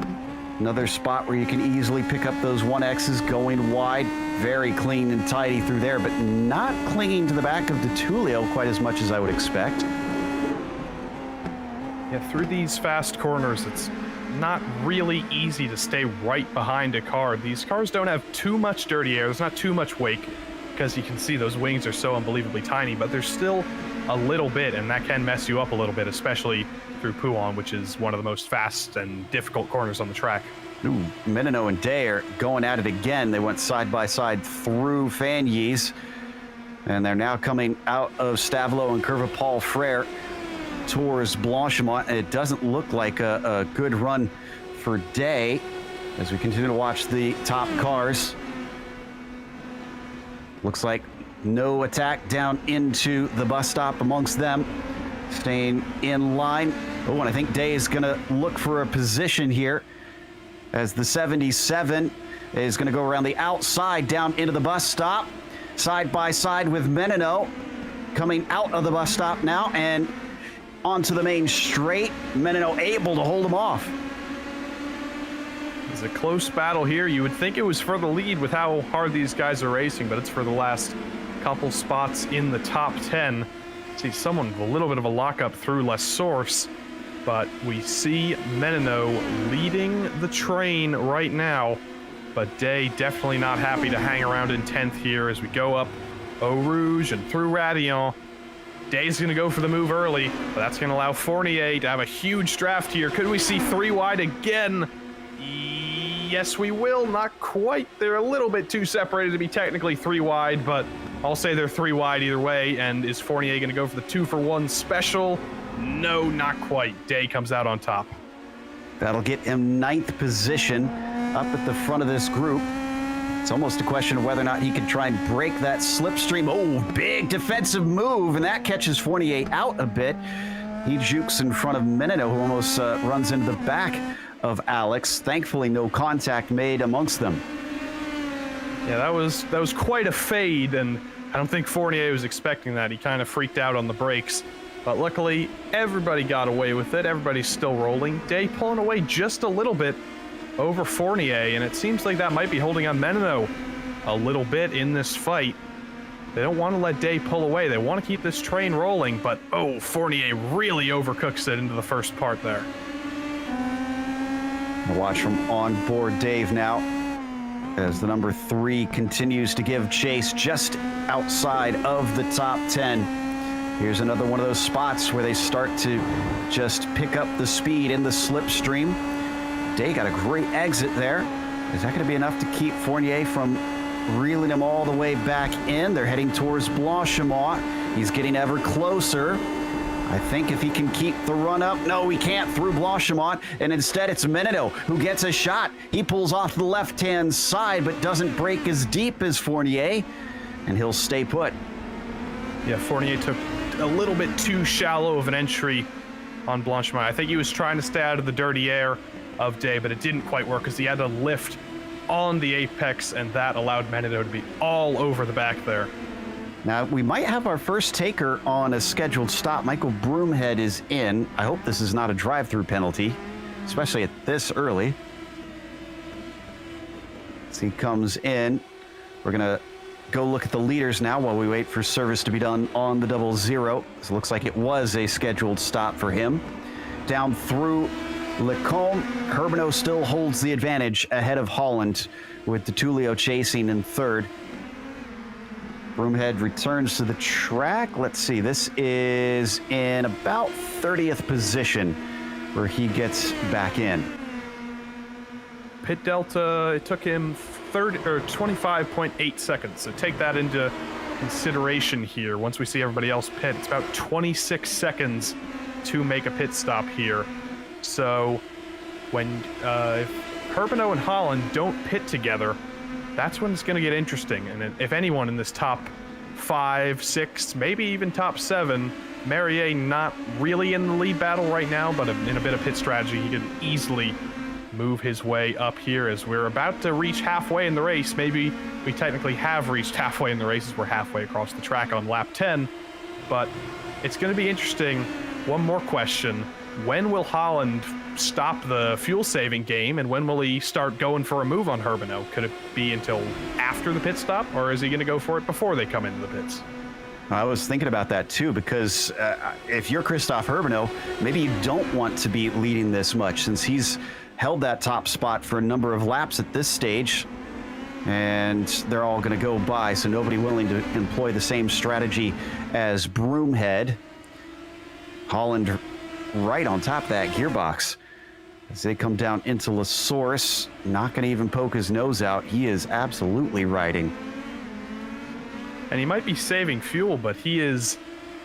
Another spot where you can easily pick up those 1Xs going wide. Very clean and tidy through there, but not clinging to the back of DeTulio quite as much as I would expect. Yeah, through these fast corners, it's not really easy to stay right behind a car. These cars don't have too much dirty air. There's not too much wake, because you can see those wings are so unbelievably tiny, but there's still a little bit, and that can mess you up a little bit, especially through Pouan, which is one of the most fast and difficult corners on the track. Ooh, Menino and Day are going at it again. They went side by side through Fanyes, and they're now coming out of Stavelot and Curva Paul Frere towards Blanchimont. It doesn't look like a good run for Day as we continue to watch the top cars. Looks like no attack down into the bus stop amongst them. Staying in line. Oh, and I think Day is going to look for a position here as the 77 is going to go around the outside down into the bus stop, side by side with Menino, coming out of the bus stop now and onto the main straight. Menino able to hold him off. It's a close battle here. You would think it was for the lead with how hard these guys are racing, but it's for the last couple spots in the top 10. See someone with a little bit of a lockup through La Source, but we see Menino leading the train right now. But Day definitely not happy to hang around in 10th here as we go up Eau Rouge and through Radillon. Day's going to go for the move early, but that's going to allow Fournier to have a huge draft here. Could we see 3 wide again? Yes, we will. Not quite. They're a little bit too separated to be technically 3 wide, but I'll say they're 3 wide either way. And is Fournier going to go for the 2-for-1 special? No, not quite. Day comes out on top. That'll get him 9th position up at the front of this group. It's almost a question of whether or not he can try and break that slipstream. Oh, big defensive move, and that catches Fournier out a bit. He jukes in front of Menino, who almost runs into the back of Alex. Thankfully, no contact made amongst them. Yeah, that was quite a fade, and I don't think Fournier was expecting that. He kind of freaked out on the brakes. But luckily, everybody got away with it. Everybody's still rolling. Day pulling away just a little bit over Fournier, and it seems like that might be holding on Menino a little bit in this fight. They don't want to let Day pull away. They want to keep this train rolling, but oh, Fournier really overcooks it into the first part there. Watch from onboard Dave now as the number 3 continues to give chase just outside of the top 10. Here's another one of those spots where they start to just pick up the speed in the slipstream. Day got a great exit there. Is that going to be enough to keep Fournier from reeling him all the way back in? They're heading towards Blanchimont. He's getting ever closer. I think if he can keep the run up, no, he can't through Blanchimont, and instead it's Menino who gets a shot. He pulls off the left-hand side, but doesn't break as deep as Fournier, and he'll stay put. Yeah, Fournier took a little bit too shallow of an entry on Blanchimont. I think he was trying to stay out of the dirty air of Day, but it didn't quite work because he had to lift on the apex, and that allowed Menino to be all over the back there. Now, we might have our first taker on a scheduled stop. Michael Broomhead is in. I hope this is not a drive-through penalty, especially at this early. As he comes in, we're going to go look at the leaders now while we wait for service to be done on the 00. This looks like it was a scheduled stop for him. Down through Lecombe, Herbino still holds the advantage ahead of Holland, with DeTulio chasing in 3rd. Broomhead returns to the track. Let's see, this is in about 30th position where he gets back in. Pit delta, it took him 25.8 seconds. So take that into consideration here. Once we see everybody else pit, it's about 26 seconds to make a pit stop here. So when if Herbino and Holland don't pit together, that's when it's going to get interesting. And if anyone in this top 5, 6, maybe even top 7, Merrier not really in the lead battle right now, but in a bit of pit strategy, he could easily move his way up here as we're about to reach halfway in the race. Maybe we technically have reached halfway in the race as we're halfway across the track on lap 10, but it's going to be interesting. One more question. When will Holland stop the fuel-saving game, and when will he start going for a move on Herbino? Could it be until after the pit stop, or is he going to go for it before they come into the pits? I was thinking about that too, because if you're Christophe Herbino, maybe you don't want to be leading this much, since he's held that top spot for a number of laps at this stage, and they're all going to go by, so nobody willing to employ the same strategy as Broomhead. Holland right on top of that gearbox as they come down into La Source. Not going to even poke his nose out. He is absolutely riding. And he might be saving fuel, but he is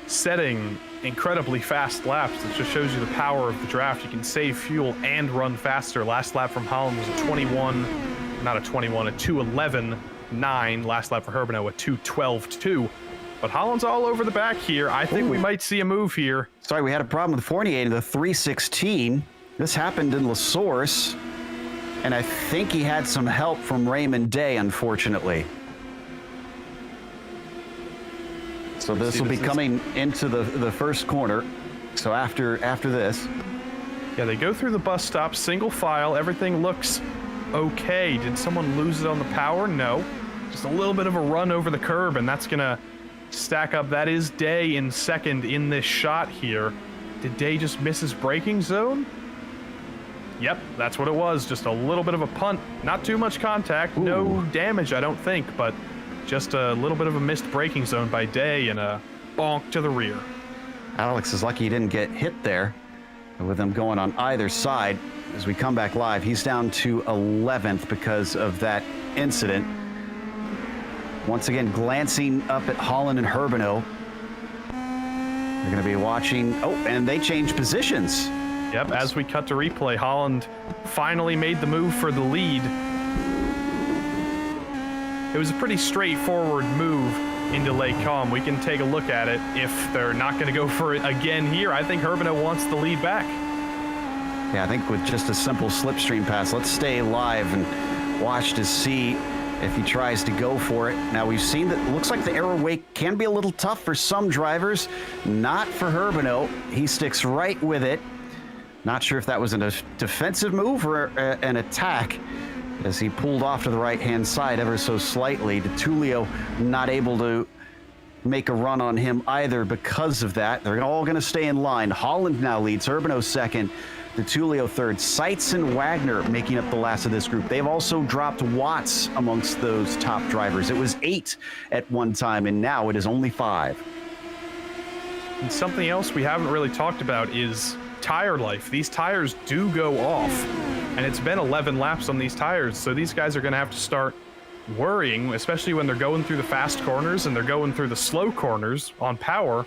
setting incredibly fast laps. It just shows you the power of the draft. You can save fuel and run faster. Last lap from Holland was a 2:11.9. Last lap for Herbino, a 2:12.2. But Holland's all over the back here. I think we might see a move here. Sorry, we had a problem with Fournier in the 3:16. This happened in La Source. And I think he had some help from Raymond Day, unfortunately. So this will be coming into the first corner. So after this. Yeah, they go through the bus stop, single file. Everything looks okay. Did someone lose it on the power? No. Just a little bit of a run over the curb, and that's going to stack up. That is Day in second in this shot here. Did Day just miss his braking zone? Yep, that's what it was. Just a little bit of a punt. Not too much contact. Ooh. No damage, I don't think, but just a little bit of a missed braking zone by Day and a bonk to the rear. Alex is lucky he didn't get hit there with them going on either side. As we come back live, he's down to 11th because of that incident. Once again, glancing up at Holland and Herbino. They're going to be watching. Oh, and they changed positions. Yep, as we cut to replay, Holland finally made the move for the lead. It was a pretty straightforward move into Lake Com. We can take a look at it. If they're not going to go for it again here, I think Herbino wants the lead back. Yeah, I think with just a simple slipstream pass, let's stay live and watch to see if he tries to go for it. Now, we've seen that it looks like the arrow wake can be a little tough for some drivers, not for Herbino. He sticks right with it. Not sure if that was a defensive move or an attack, as he pulled off to the right-hand side ever so slightly. DeTulio not able to make a run on him either because of that. They're all going to stay in line. Holland now leads, Herbino second, DeTulio third. Seitz and Wagner making up the last of this group. They've also dropped Watts amongst those top drivers. It was 8 at one time, and now it is only 5. And something else we haven't really talked about is tire life. These tires do go off, and it's been 11 laps on these tires, so these guys are going to have to start worrying, especially when they're going through the fast corners and they're going through the slow corners on power.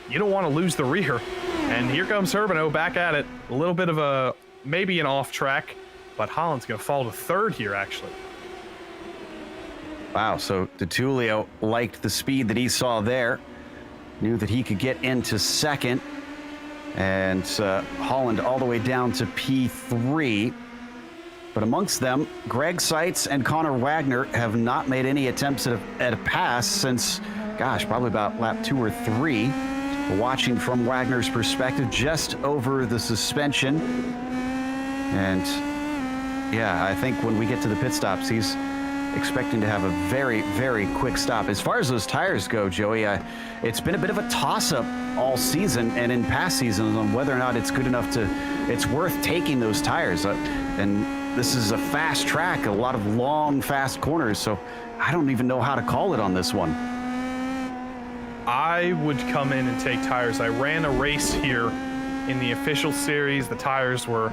You don't want to lose the rear. And here comes Herbino back at it. A little bit of a, maybe an off track, but Holland's going to fall to third here, actually. Wow, so DeTulio liked the speed that he saw there, knew that he could get into second. And Holland all the way down to P3. But amongst them, Greg Seitz and Connor Wagner have not made any attempts at a pass since, gosh, probably about lap 2 or 3. Watching from Wagner's perspective, just over the suspension. And yeah, I think when we get to the pit stops, he's expecting to have a very, very quick stop. As far as those tires go, Joey, it's been a bit of a toss-up all season and in past seasons on whether or not it's good enough to, it's worth taking those tires. And this is a fast track, a lot of long, fast corners, so I don't even know how to call it on this one. I would come in and take tires. I ran a race here in the official series. The tires were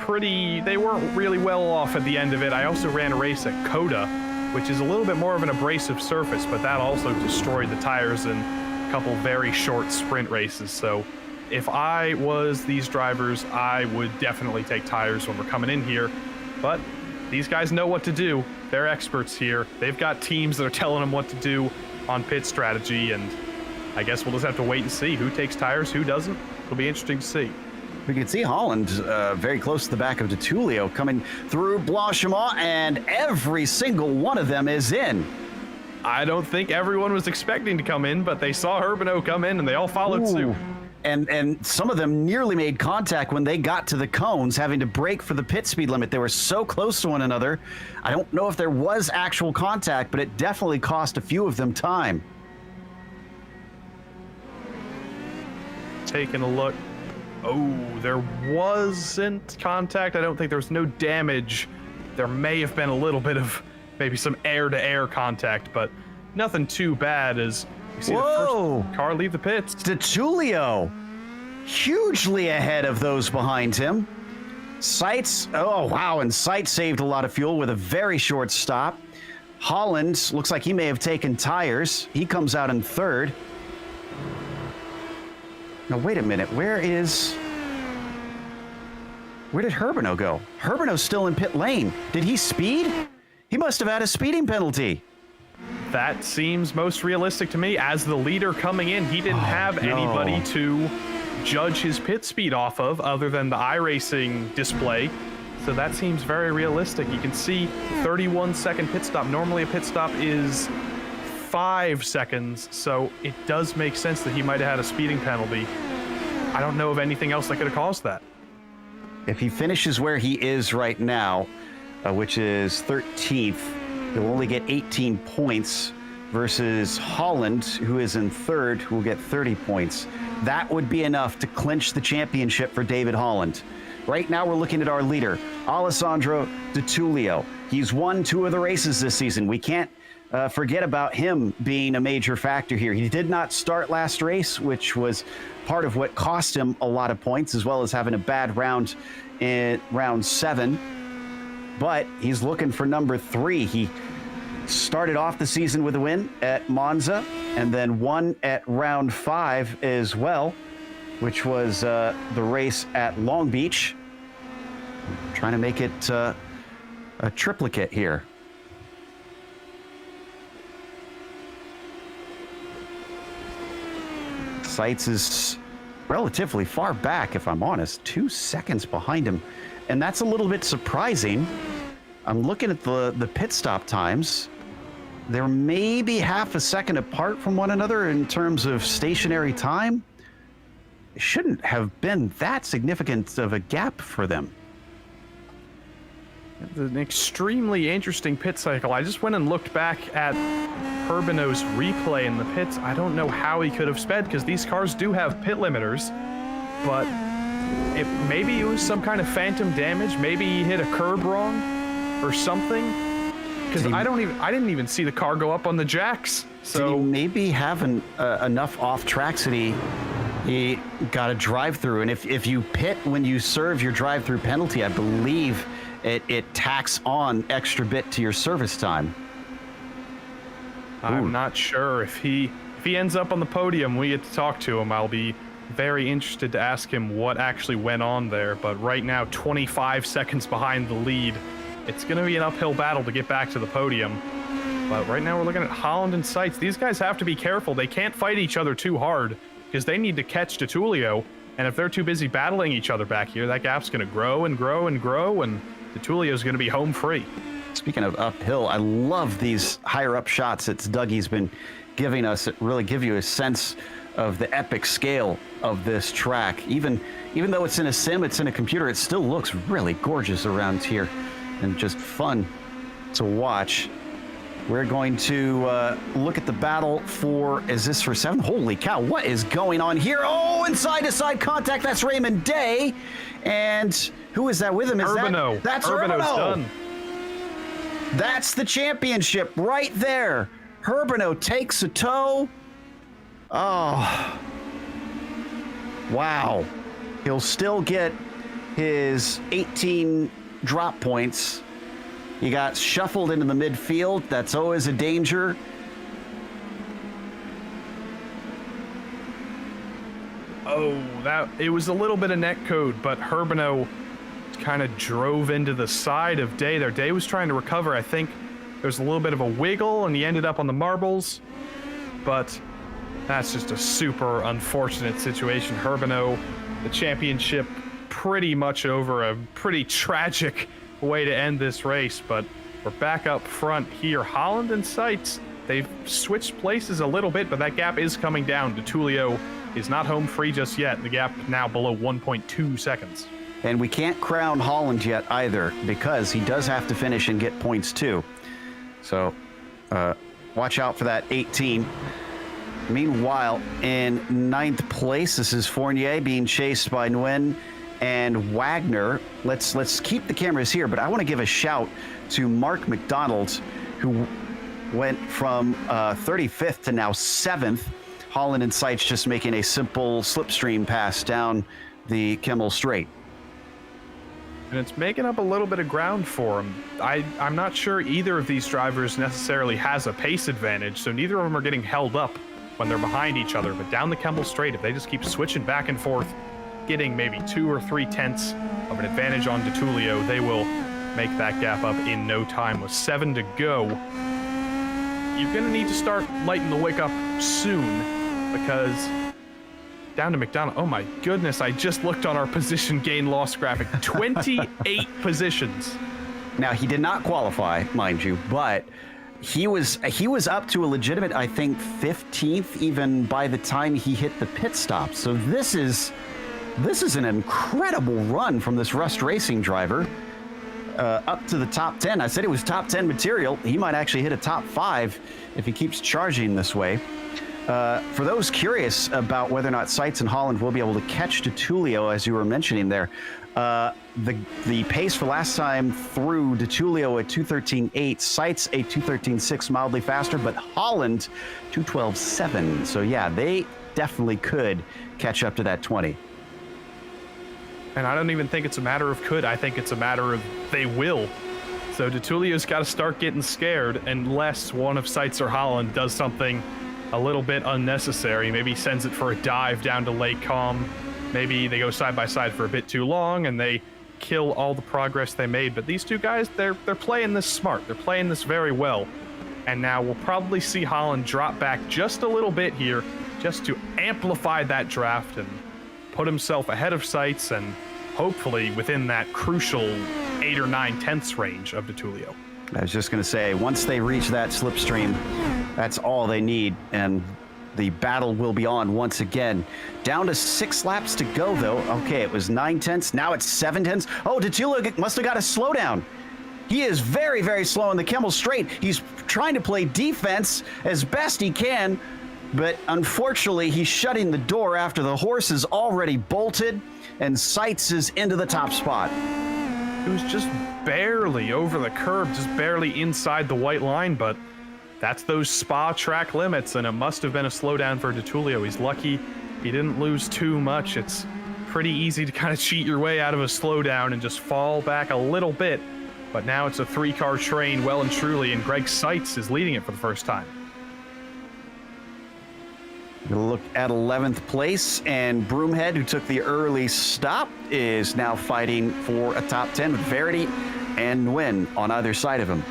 they weren't really well off at the end of it. I also ran a race at Coda, which is a little bit more of an abrasive surface, but that also destroyed the tires in a couple very short sprint races. So if I was these drivers, I would definitely take tires when we're coming in here. But these guys know what to do. They're experts here. They've got teams that are telling them what to do on pit strategy, and I guess we'll just have to wait and see who takes tires, who doesn't. It'll be interesting to see. We can see Holland very close to the back of DeTulio coming through Blanchimont, and every single one of them is in. I don't think everyone was expecting to come in, but they saw Herbino come in and they all followed suit. And some of them nearly made contact when they got to the cones, having to brake for the pit speed limit. They were so close to one another. I don't know if there was actual contact, but it definitely cost a few of them time. Taking a look. Oh, there wasn't contact. I don't think there was no damage. There may have been a little bit of maybe some air-to-air contact, but nothing too bad as you see the first car leave the pits. DeTulio, hugely ahead of those behind him. Seitz, oh wow, and Seitz saved a lot of fuel with a very short stop. Holland looks like he may have taken tires. He comes out in third. Now, wait a minute. Where did Herbino go? Herbino's still in pit lane. Did he speed? He must have had a speeding penalty. That seems most realistic to me. As the leader coming in, he didn't have anybody to judge his pit speed off of other than the iRacing display. So that seems very realistic. You can see 31-second pit stop. Normally a pit stop is 5 seconds, so it does make sense that he might have had a speeding penalty. I don't know of anything else that could have caused that. If he finishes where he is right now, which is 13th, he'll only get 18 points versus Holland, who is in third, who will get 30 points. That would be enough to clinch the championship for David Holland. Right now, we're looking at our leader, Alessandro Di Tullio. He's won 2 of the races this season. We can't forget about him being a major factor here. He did not start last race, which was part of what cost him a lot of points, as well as having a bad round in round 7. But he's looking for number 3. He started off the season with a win at Monza and then won at round 5 as well, which was the race at Long Beach. Trying to make it a triplicate here. Seitz is relatively far back, if I'm honest, 2 seconds behind him. And that's a little bit surprising. I'm looking at the pit stop times. They're maybe half a second apart from one another in terms of stationary time. It shouldn't have been that significant of a gap for them. It's an extremely interesting pit cycle. I just went and looked back at Herbino's replay in the pits. I don't know how he could have sped, because these cars do have pit limiters, but maybe it was some kind of phantom damage. Maybe he hit a curb wrong or something. Because I didn't even see the car go up on the jacks. So did he maybe have enough off tracks that he got a drive-through? And if you pit when you serve your drive-through penalty, I believe it tacks on extra bit to your service time. I'm not sure. If he ends up on the podium, we get to talk to him. I'll be very interested to ask him what actually went on there. But right now, 25 seconds behind the lead. It's going to be an uphill battle to get back to the podium. But right now we're looking at Holland and Seitz. These guys have to be careful. They can't fight each other too hard, because they need to catch Di Tullio. And if they're too busy battling each other back here, that gap's going to grow and grow and grow, and Di Tullio's going to be home free. Speaking of uphill, I love these higher up shots that Dougie's been giving us. It really give you a sense of the epic scale of this track. Even though it's in a sim, it's in a computer, it still looks really gorgeous around here and just fun to watch. We're going to look at the battle for, is this for 7? Holy cow, what is going on here? Oh, and side-to-side contact, that's Raymond Day. And who is that with him? Is Urbano. That's Urbano's done. That's the championship right there. Urbano takes a tow. Oh, wow. He'll still get his 18 drop points. He got shuffled into the midfield. That's always a danger. Oh, it was a little bit of net code, but Urbano kind of drove into the side of Day there. Day was trying to recover. I think there was a little bit of a wiggle, and he ended up on the marbles. But that's just a super unfortunate situation. Urbano, the championship, pretty much over. A pretty tragic way to end this race, but we're back up front here. Holland and Seitz, they've switched places a little bit, but that gap is coming down. Di Tullio is not home free just yet. The gap now below 1.2 seconds. And we can't crown Holland yet either, because he does have to finish and get points too. So watch out for that 18. Meanwhile, in 9th place, this is Fournier being chased by Nguyen and Wagner. Let's keep the cameras here, but I want to give a shout to Mark McDonald, who went from 35th to now 7th. Holland and Seitz just making a simple slipstream pass down the Kimmel Straight. And it's making up a little bit of ground for him. I'm not sure either of these drivers necessarily has a pace advantage, so neither of them are getting held up when they're behind each other. But down the Kimmel Straight, if they just keep switching back and forth, getting maybe 2 or 3 tenths of an advantage on Di Tullio, they will make that gap up in no time. With 7 to go, you're going to need to start lighting the wick up soon, because down to McDonald. Oh my goodness, I just looked on our position gain loss graphic. 28 positions. Now, he did not qualify, mind you, but he was up to a legitimate, I think, 15th even by the time he hit the pit stop. So this is an incredible run from this Rust Racing driver up to the top 10. I said it was top 10 material. He might actually hit a top 5 if he keeps charging this way. For those curious about whether or not Seitz and Holland will be able to catch DeTullio, as you were mentioning there, the pace for last time through DeTullio at 2:13.8, Seitz a 2:13.6, mildly faster, but Holland 2:12.7. So yeah, they definitely could catch up to that 20. And I don't even think it's a matter of could. I think it's a matter of they will. So DeTullio's got to start getting scared unless one of Seitz or Holland does something a little bit unnecessary. Maybe sends it for a dive down to Lake Calm. Maybe they go side by side for a bit too long and they kill all the progress they made. But these two guys, they're playing this smart. They're playing this very well. And now we'll probably see Holland drop back just a little bit here just to amplify that draft and put himself ahead of Seitz and hopefully within that crucial 8 or 9/10ths range of DeTullio. I was just going to say, once they reach that slipstream, that's all they need, and the battle will be on once again. Down to 6 laps to go, though. Okay, it was 9/10ths. Now it's 7/10ths. Oh, DeTullio must have got a slowdown. He is very, very slow in the Kimmel Straight. He's trying to play defense as best he can, but unfortunately, he's shutting the door after the horse is already bolted, and Seitz is into the top spot. It was just barely over the curb, just barely inside the white line, but that's those Spa track limits, and it must have been a slowdown for DeTullio. He's lucky he didn't lose too much. It's pretty easy to kind of cheat your way out of a slowdown and just fall back a little bit, but now it's a 3-car train well and truly, and Greg Seitz is leading it for the first time. We'll look at 11th place, and Broomhead, who took the early stop, is now fighting for a top 10 with Verity and Nguyen on either side of him.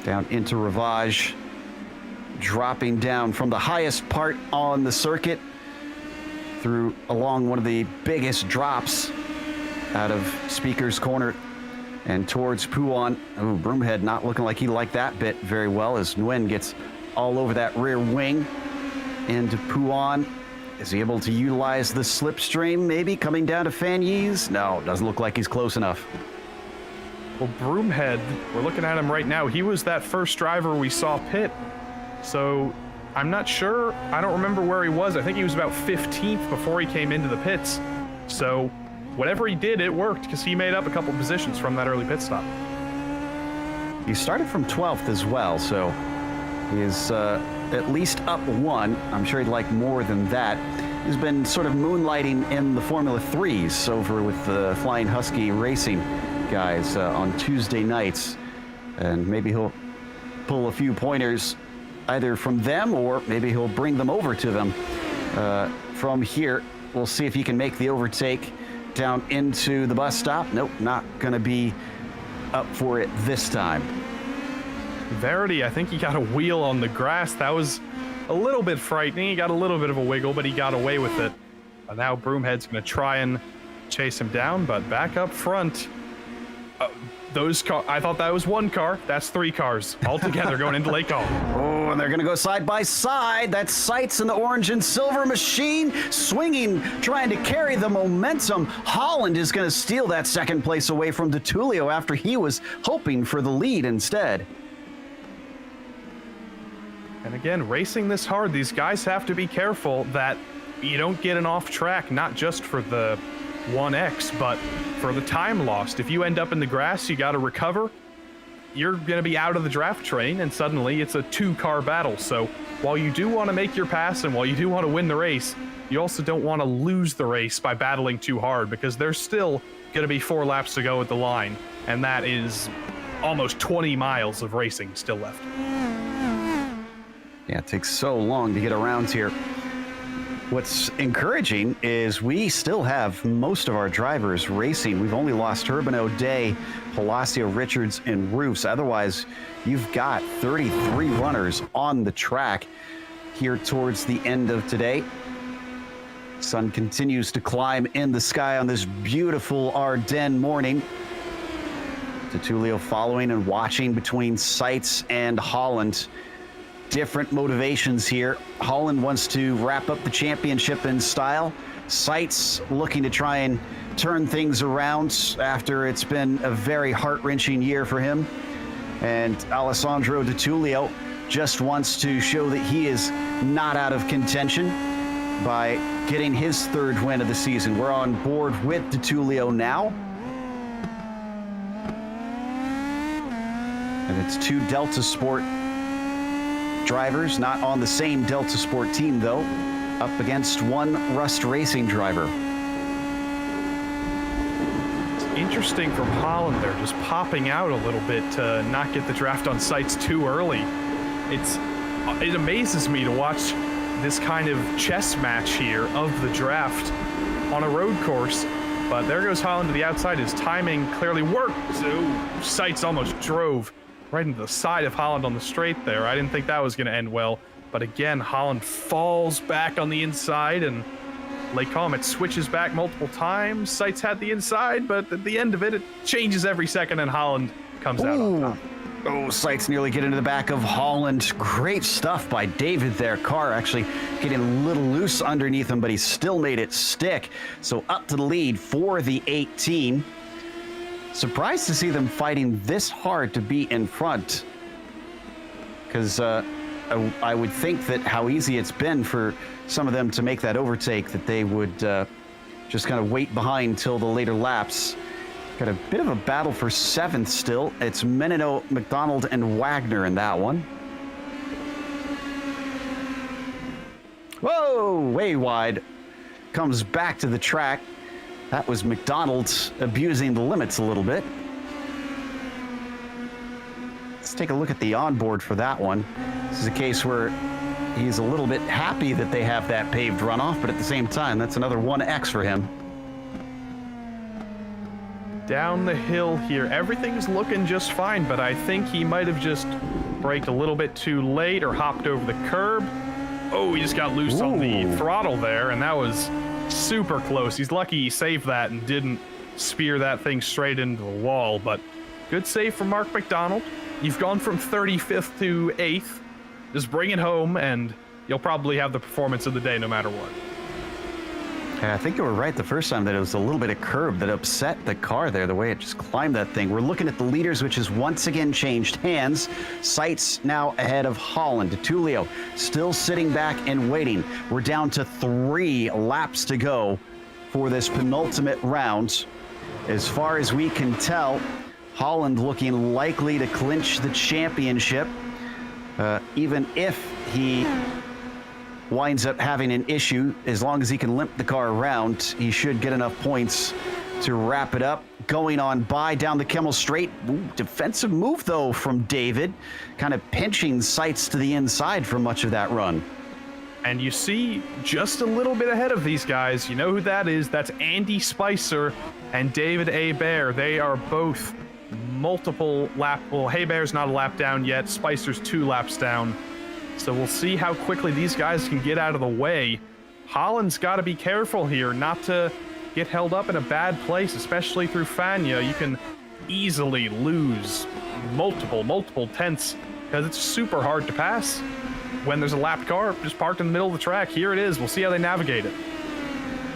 Down into Rivage, dropping down from the highest part on the circuit through along one of the biggest drops out of Speaker's Corner and towards Puan. Oh, Broomhead not looking like he liked that bit very well as Nguyen gets all over that rear wing into Puan. Is he able to utilize the slipstream maybe coming down to Fanyes? No, doesn't look like he's close enough. Well, Broomhead, we're looking at him right now. He was that first driver we saw pit. So I'm not sure. I don't remember where he was. I think he was about 15th before he came into the pits. So whatever he did, it worked because he made up a couple positions from that early pit stop. He started from 12th as well, so he is at least up 1. I'm sure he'd like more than that. He's been sort of moonlighting in the Formula 3s over with the Flying Husky Racing guys on Tuesday nights, and maybe he'll pull a few pointers either from them or maybe he'll bring them over to them from here. We'll see if he can make the overtake down into the bus stop. Nope, not gonna be up for it this time. Verity, I think he got a wheel on the grass. That was a little bit frightening. He got a little bit of a wiggle, but he got away with it. Now Broomhead's gonna try and chase him down, but back up front, I thought that was 1 car. That's 3 cars all together going into Lake Hall. Oh, and they're going to go side by side. That's Seitz in the orange and silver machine, swinging, trying to carry the momentum. Holland is going to steal that 2nd place away from DeTullio after he was hoping for the lead instead. And again, racing this hard, these guys have to be careful that you don't get an off track, not just for the 1X, but for the time lost. If you end up in the grass, you got to recover. You're going to be out of the draft train, and suddenly it's a 2-car battle. So while you do want to make your pass and while you do want to win the race, you also don't want to lose the race by battling too hard, because there's still going to be 4 laps to go at the line, and that is almost 20 miles of racing still left. Yeah, it takes so long to get around here. What's encouraging is we still have most of our drivers racing. We've only lost Herben O'Day Palacio, Richards, and Roofs. Otherwise, you've got 33 runners on the track here towards the end of today. Sun continues to climb in the sky on this beautiful Ardennes morning. Tullio following and watching between Seitz and Holland. Different motivations here. Holland wants to wrap up the championship in style. Seitz looking to try and turn things around after it's been a very heart-wrenching year for him. And Alessandro Di Tullio just wants to show that he is not out of contention by getting his third win of the season. We're on board with Di Tullio now. And it's two Delta Sport drivers, not on the same Delta Sport team though, up against one Rust Racing driver. Interesting from Holland there, just popping out a little bit to not get the draft on Seitz too early. It amazes me to watch this kind of chess match here of the draft on a road course. But there goes Holland to the outside. His timing clearly worked. So Seitz almost drove right into the side of Holland on the straight there. I didn't think that was going to end well. But again, Holland falls back on the inside, and Lake Comet switches back multiple times. Seitz had the inside, but at the end of it, it changes every second, and Holland comes out on top. Oh, Seitz nearly get into the back of Holland. Great stuff by David there. Car actually getting a little loose underneath him, but he still made it stick. So up to the lead for the 18. Surprised to see them fighting this hard to be in front, because I would think that how easy it's been for some of them to make that overtake, that they would just kind of wait behind till the later laps. Got a bit of a battle for 7th still. It's Menino, McDonald, and Wagner in that one. Whoa, way wide. Comes back to the track. That was McDonald abusing the limits a little bit. Let's take a look at the onboard for that one. This is a case where he's a little bit happy that they have that paved runoff, but at the same time, that's another 1X for him. Down the hill here, everything's looking just fine, but I think he might have just braked a little bit too late or hopped over the curb. Oh, he just got loose on the throttle there, and that was super close. He's lucky he saved that and didn't spear that thing straight into the wall, but good save from Mark McDonald. You've gone from 35th to 8th. Just bring it home, and you'll probably have the performance of the day no matter what. Yeah, I think you were right the first time that it was a little bit of curb that upset the car there, the way it just climbed that thing. We're looking at the leaders, which has once again changed hands. Seitz now ahead of Holland. Tullio still sitting back and waiting. We're down to 3 laps to go for this penultimate round. As far as we can tell, Holland looking likely to clinch the championship. Even if he winds up having an issue, as long as he can limp the car around, he should get enough points to wrap it up. Going on by down the Kemmel Straight. Ooh, defensive move, though, from David. Kind of pinching Seitz to the inside for much of that run. And you see just a little bit ahead of these guys. You know who that is? That's Andy Spicer and David Hebert. They are both multiple lap. Well, Hebert's not a lap down yet. Spicer's 2 laps down. So we'll see how quickly these guys can get out of the way. Holland's got to be careful here not to get held up in a bad place, especially through Fania. You can easily lose multiple tenths because it's super hard to pass when there's a lapped car just parked in the middle of the track. Here it is. We'll see how they navigate it.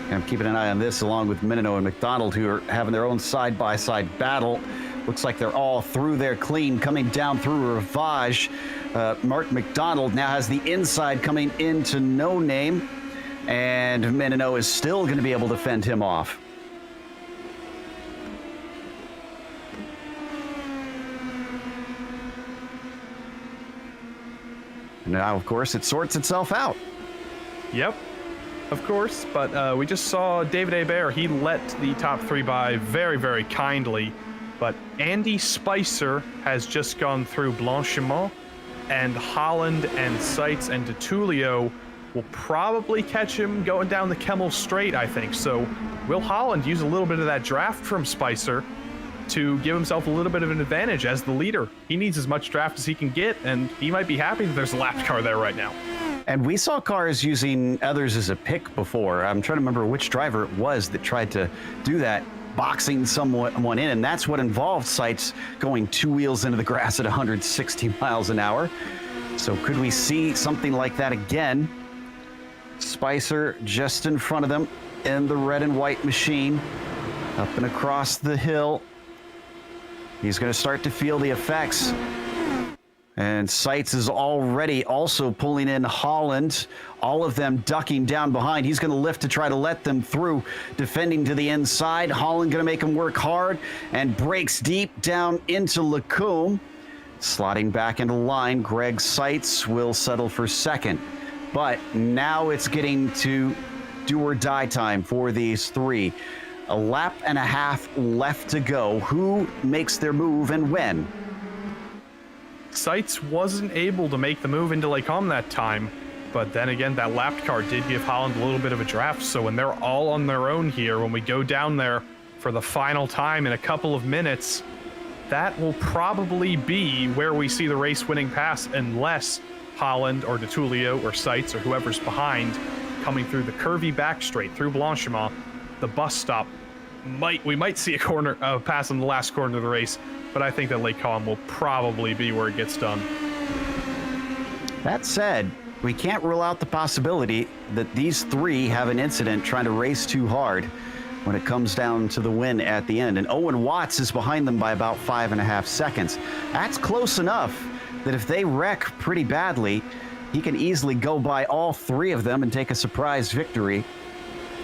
I'm keeping an eye on this along with Menino and McDonald, who are having their own side-by-side battle. Looks like they're all through there clean, coming down through Rivage. Mark McDonald now has the inside coming into No Name, and Menino is still going to be able to fend him off. Now, of course, it sorts itself out. Yep, of course, but we just saw David Hebert. He let the top 3 by very, very kindly. But Andy Spicer has just gone through Blanchiment, and Holland and Seitz and Di Tullio will probably catch him going down the Kemmel Straight, I think. So will Holland use a little bit of that draft from Spicer to give himself a little bit of an advantage as the leader. He needs as much draft as he can get, and he might be happy that there's a lapped car there right now. And we saw cars using others as a pick before. I'm trying to remember which driver it was that tried to do that, boxing someone in, and that's what involved Seitz going 2 wheels into the grass at 160 miles an hour. So could we see something like that again? Spicer just in front of them in the red and white machine, up and across the hill. He's going to start to feel the effects. And Seitz is already also pulling in Holland, all of them ducking down behind. He's going to lift to try to let them through, defending to the inside. Holland going to make him work hard and breaks deep down into Lacombe. Slotting back into line, Greg Seitz will settle for second. But now it's getting to do or die time for these three. A lap and a half left to go. Who makes their move and when? Seitz wasn't able to make the move into Lacombe that time, but then again, that lapped car did give Holland a little bit of a draft, so when they're all on their own here, when we go down there for the final time in a couple of minutes, that will probably be where we see the race-winning pass, unless Holland or DeTullio or Seitz or whoever's behind coming through the curvy back straight through Blanchimont, the bus stop. We might see a corner pass in the last corner of the race, but I think that Lacombe will probably be where it gets done. That said, we can't rule out the possibility that these three have an incident trying to race too hard when it comes down to the win at the end. And Owen Watts is behind them by about 5.5 seconds. That's close enough that if they wreck pretty badly, he can easily go by all three of them and take a surprise victory.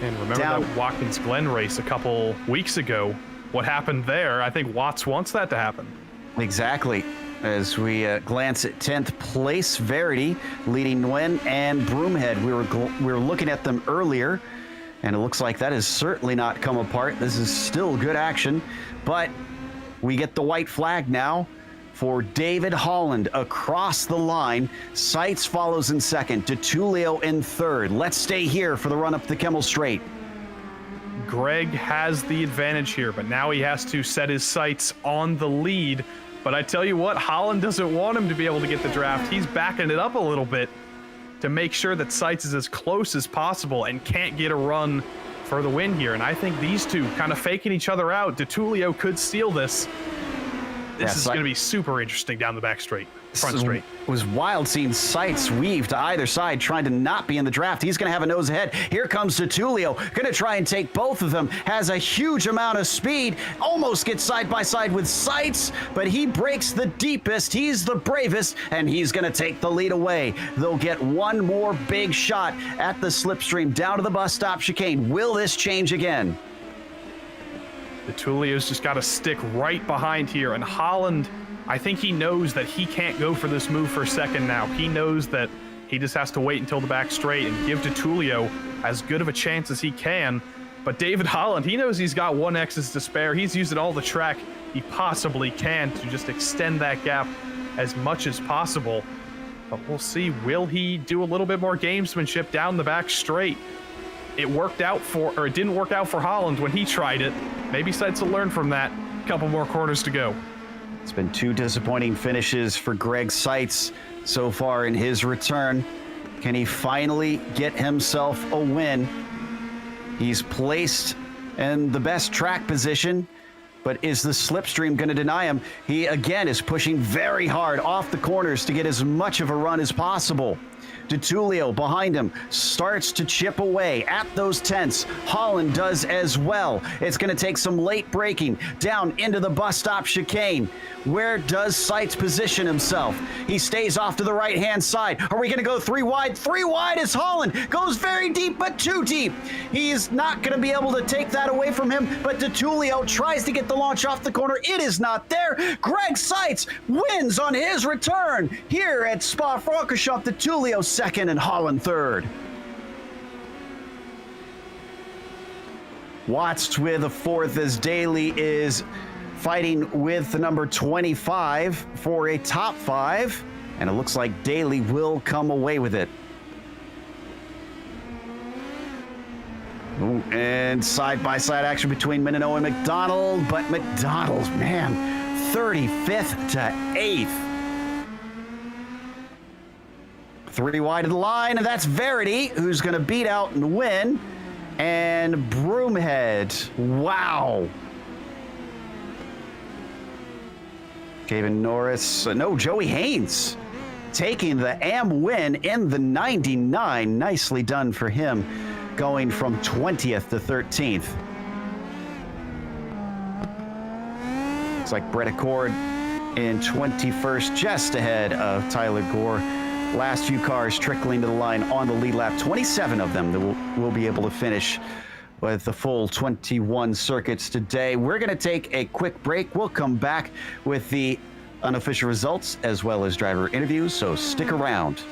And remember that Watkins Glen race a couple weeks ago? What happened there? I think Watts wants that to happen. Exactly. As we glance at 10th place, Verity leading Nguyen and Broomhead. We were looking at them earlier, and it looks like that has certainly not come apart. This is still good action, but we get the white flag now for David Holland across the line. Seitz follows in second, DeTullio in third. Let's stay here for the run up the Kemmel Straight. Greg has the advantage here, but now he has to set his sights on the lead. But I tell you what, Holland doesn't want him to be able to get the draft. He's backing it up a little bit to make sure that Seitz is as close as possible and can't get a run for the win here. And I think these two kind of faking each other out. DeTullio could steal this. This is going to be super interesting down the back straight, front straight. It was wild seeing Seitz weave to either side, trying to not be in the draft. He's going to have a nose ahead. Here comes DeTullio, going to try and take both of them. Has a huge amount of speed, almost gets side by side with Seitz, but he breaks the deepest. He's the bravest, and he's going to take the lead away. They'll get one more big shot at the slipstream down to the bus stop chicane. Will this change again? DeTullio's just got to stick right behind here, and Holland, I think he knows that he can't go for this move for a second now. He knows that he just has to wait until the back straight and give DeTullio as good of a chance as he can. But David Holland, he knows he's got 1X's to spare. He's using all the track he possibly can to just extend that gap as much as possible. But we'll see, will he do a little bit more gamesmanship down the back straight? It didn't work out for Holland when he tried it. Maybe Seitz will learn from that. A couple more corners to go. It's been two disappointing finishes for Greg Seitz so far in his return. Can he finally get himself a win? He's placed in the best track position, but is the slipstream going to deny him? He again is pushing very hard off the corners to get as much of a run as possible. DeTullio behind him starts to chip away at those tents. Holland does as well. It's going to take some late braking down into the bus stop chicane. Where does Seitz position himself? He stays off to the right-hand side. Are we going to go three wide? Three wide as Holland goes very deep, but too deep. He's not going to be able to take that away from him, but DeTullio tries to get the launch off the corner. It is not there. Greg Seitz wins on his return here at Spa-Francorchamps. DeTullio second and Holland third. Watts with a fourth as Daly is fighting with the number 25 for a top five, and it looks like Daly will come away with it. Ooh, and side-by-side action between Minino and McDonald, but McDonald, man, 35th to 8th. 3 wide of the line, and that's Verity, who's going to beat out and win. And Broomhead, wow. Kevin Norris, no, Joey Haynes taking the AM win in the 99. Nicely done for him, going from 20th to 13th. Looks like Brett Accord in 21st, just ahead of Tyler Gore. Last few cars trickling to the line on the lead lap. 27 of them that will be able to finish with the full 21 circuits today. We're going to take a quick break. We'll come back with the unofficial results as well as driver interviews, so stick around.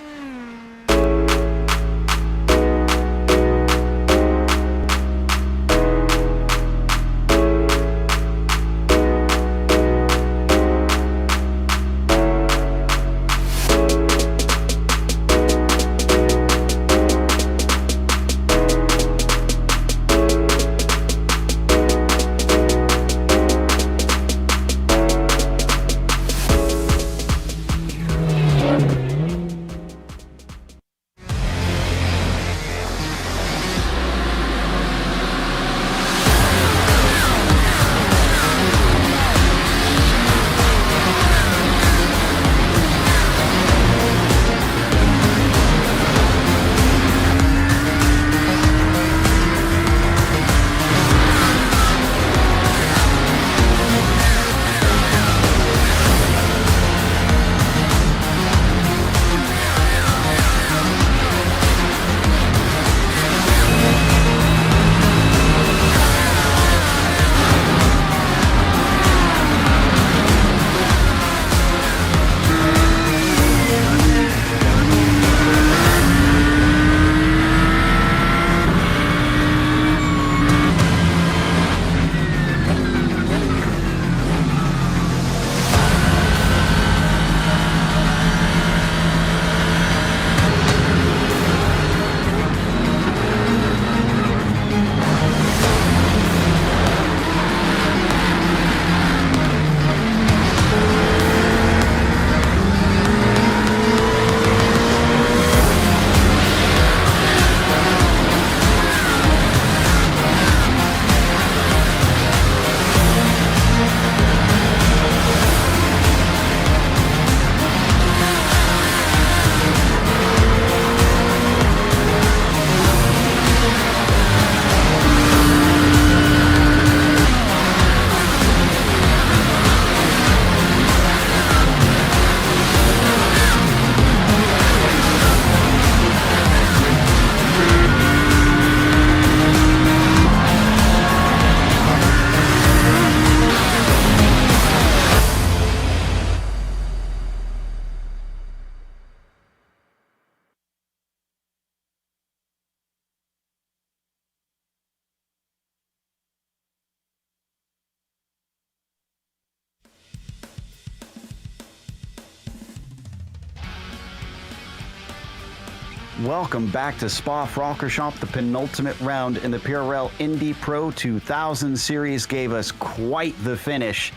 Welcome back to Spa-Francorchamps. The penultimate round in the PRL Indy Pro 2000 series gave us quite the finish.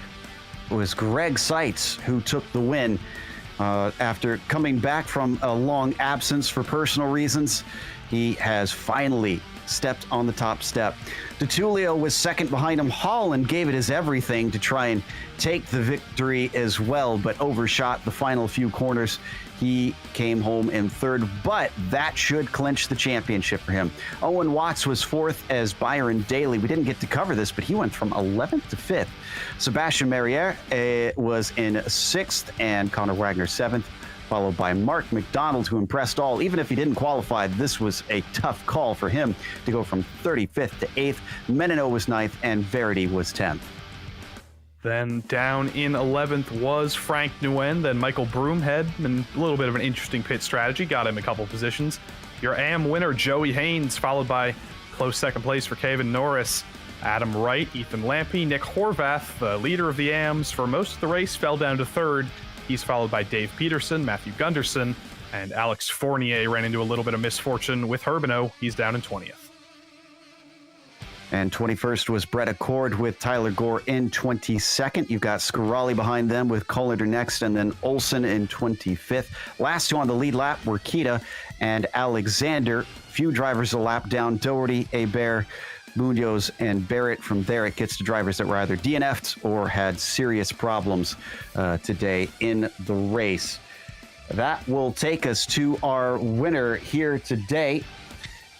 It was Greg Seitz who took the win after coming back from a long absence for personal reasons. He has finally stepped on the top step. DeTulio was second behind him. Holland gave it his everything to try and take the victory as well, but overshot the final few corners. He came home in third, but that should clinch the championship for him. Owen Watts was fourth as Byron Daly. We didn't get to cover this, but he went from 11th to 5th. Sebastian Merriere was in 6th, and Connor Wagner 7th, followed by Mark McDonald, who impressed all. Even if he didn't qualify, this was a tough call for him to go from 35th to 8th. Menino was 9th, and Verity was 10th. Then down in 11th was Frank Nguyen, then Michael Broomhead, and a little bit of an interesting pit strategy, got him a couple positions. Your AM winner, Joey Haynes, followed by close second place for Kevin Norris. Adam Wright, Ethan Lampy, Nick Horvath, the leader of the AMs for most of the race, fell down to third. He's followed by Dave Peterson, Matthew Gunderson, and Alex Fournier ran into a little bit of misfortune with Herbino. He's down in 20th. And 21st was Brett Accord with Tyler Gore in 22nd. You've got Scarali behind them with Colander next, and then Olsen in 25th. Last two on the lead lap were Kita and Alexander. Few drivers a lap down: Doherty, Hebert, Munoz, and Barrett. From there, it gets to drivers that were either DNF'd or had serious problems today in the race. That will take us to our winner here today.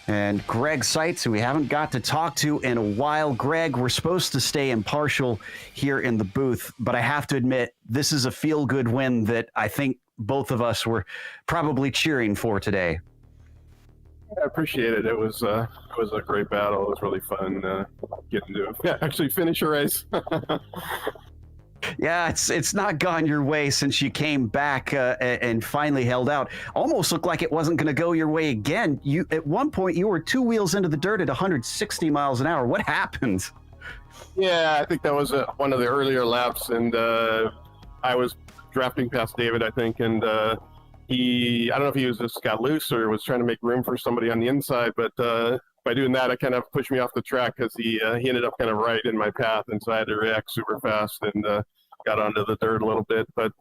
And Greg Seitz, who we haven't got to talk to in a while. Greg, we're supposed to stay impartial here in the booth, but I have to admit, this is a feel-good win that I think both of us were probably cheering for today. I appreciate it. It was a great battle. It was really fun getting to actually finish a race. Yeah, it's not gone your way since you came back and finally held out. Almost looked like it wasn't going to go your way again. You at one point you were two wheels into the dirt at 160 miles an hour. What happened? Yeah, I think that was one of the earlier laps, and I was drafting past David, I think, and I don't know if he just got loose or was trying to make room for somebody on the inside, but by doing that, it kind of pushed me off the track because he ended up kind of right in my path, and so I had to react super fast and got onto the dirt a little bit. But